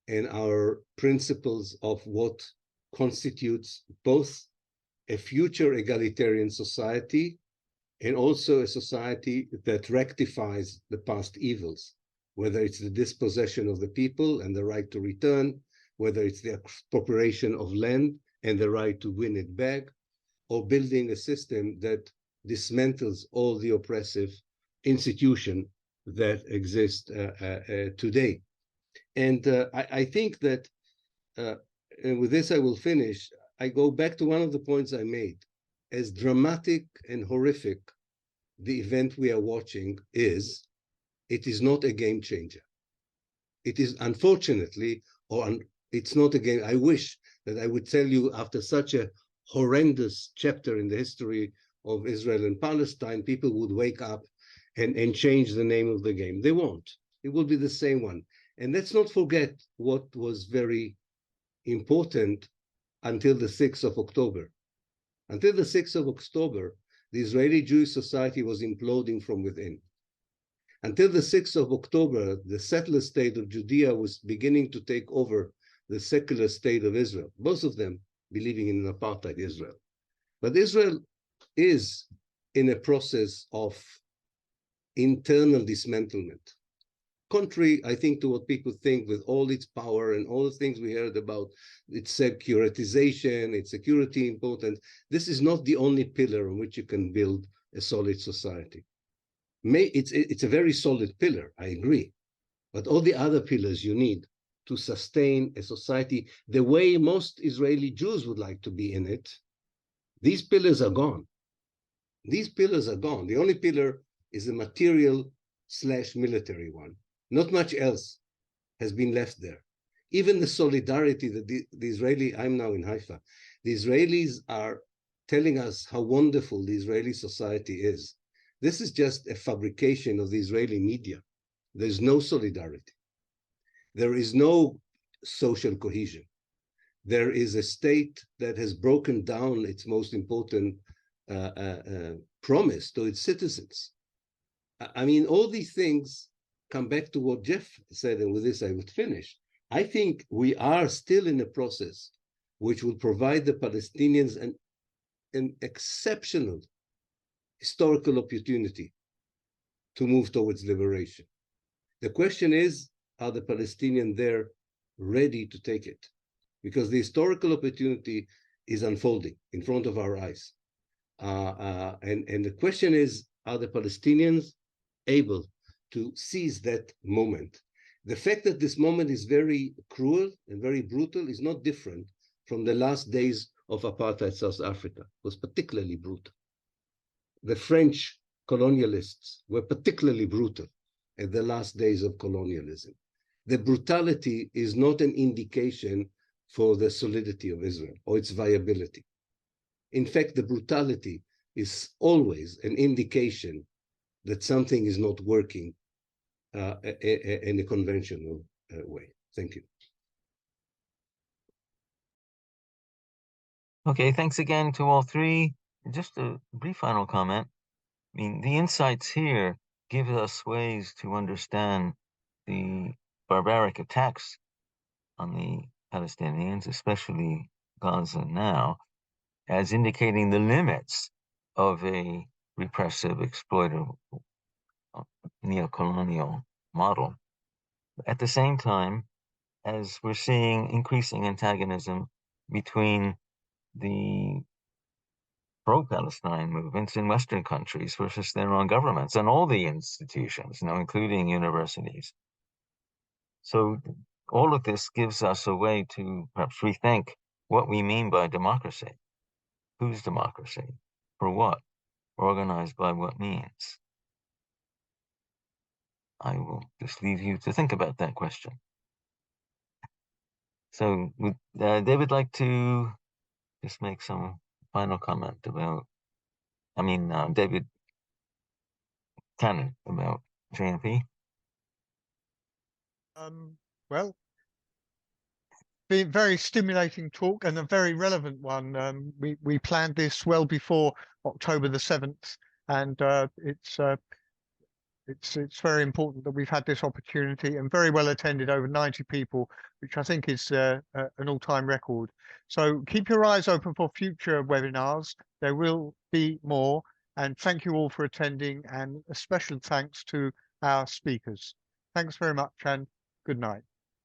and our principles of what constitutes both a future egalitarian society and also a society that rectifies the past evils, whether it's the dispossession of the people and the right to return, whether it's the expropriation of land and the right to win it back, or building a system that dismantles all the oppressive institutions that exist today. And I think that, and with this I will finish, I go back to one of the points I made. As dramatic and horrific the event we are watching is, it is not a game changer. It is, unfortunately, it's not a game. I wish that I would tell you, after such a horrendous chapter in the history of Israel and Palestine, people would wake up and change the name of the game. They won't. It will be the same one. And let's not forget what was very important until the 6th of October. Until the 6th of October, the Israeli Jewish society was imploding from within. Until the 6th of October, the settler state of Judea was beginning to take over the secular state of Israel, both of them believing in an apartheid Israel. But Israel is in a process of internal dismantlement. Contrary, I think, to what people think, with all its power and all the things we heard about its securitization, its security important, this is not the only pillar on which you can build a solid society. It's a very solid pillar, I agree, but all the other pillars you need to sustain a society the way most Israeli Jews would like to be in it, these pillars are gone. These pillars are gone. The only pillar is the material/military one. Not much else has been left there. Even the solidarity that the Israeli, I'm now in Haifa, the Israelis are telling us how wonderful the Israeli society is. This is just a fabrication of the Israeli media. There's no solidarity. There is no social cohesion. There is a state that has broken down its most important promise to its citizens. I mean, all these things come back to what Jeff said, and with this I would finish. I think we are still in a process which will provide the Palestinians an exceptional historical opportunity to move towards liberation. The question is, are the Palestinians there ready to take it? Because the historical opportunity is unfolding in front of our eyes. And the question is, are the Palestinians able to seize that moment? The fact that this moment is very cruel and very brutal is not different from the last days of apartheid South Africa. It was particularly brutal. The French colonialists were particularly brutal at the last days of colonialism. The brutality is not an indication for the solidity of Israel or its viability. In fact, the brutality is always an indication that something is not working in a conventional way. Thank you. Okay, thanks again to all three. Just a brief final comment. I mean, the insights here give us ways to understand the barbaric attacks on the Palestinians, especially Gaza now, as indicating the limits of a repressive, exploitative, neo-colonial model. At the same time, as we're seeing increasing antagonism between the pro-Palestine movements in Western countries versus their own governments and all the institutions, including universities. So all of this gives us a way to perhaps rethink what we mean by democracy. Whose democracy? For what? Organized by what means? I will just leave you to think about that question. So would David like to just make some final comment about, David Cannon about JNP? Well, been very stimulating talk and a very relevant one. We planned this well before October the 7th, and it's very important that we've had this opportunity and very well attended, over 90 people, which I think is an all-time record. So keep your eyes open for future webinars. There will be more, and thank you all for attending, and a special thanks to our speakers. Thanks very much and good night.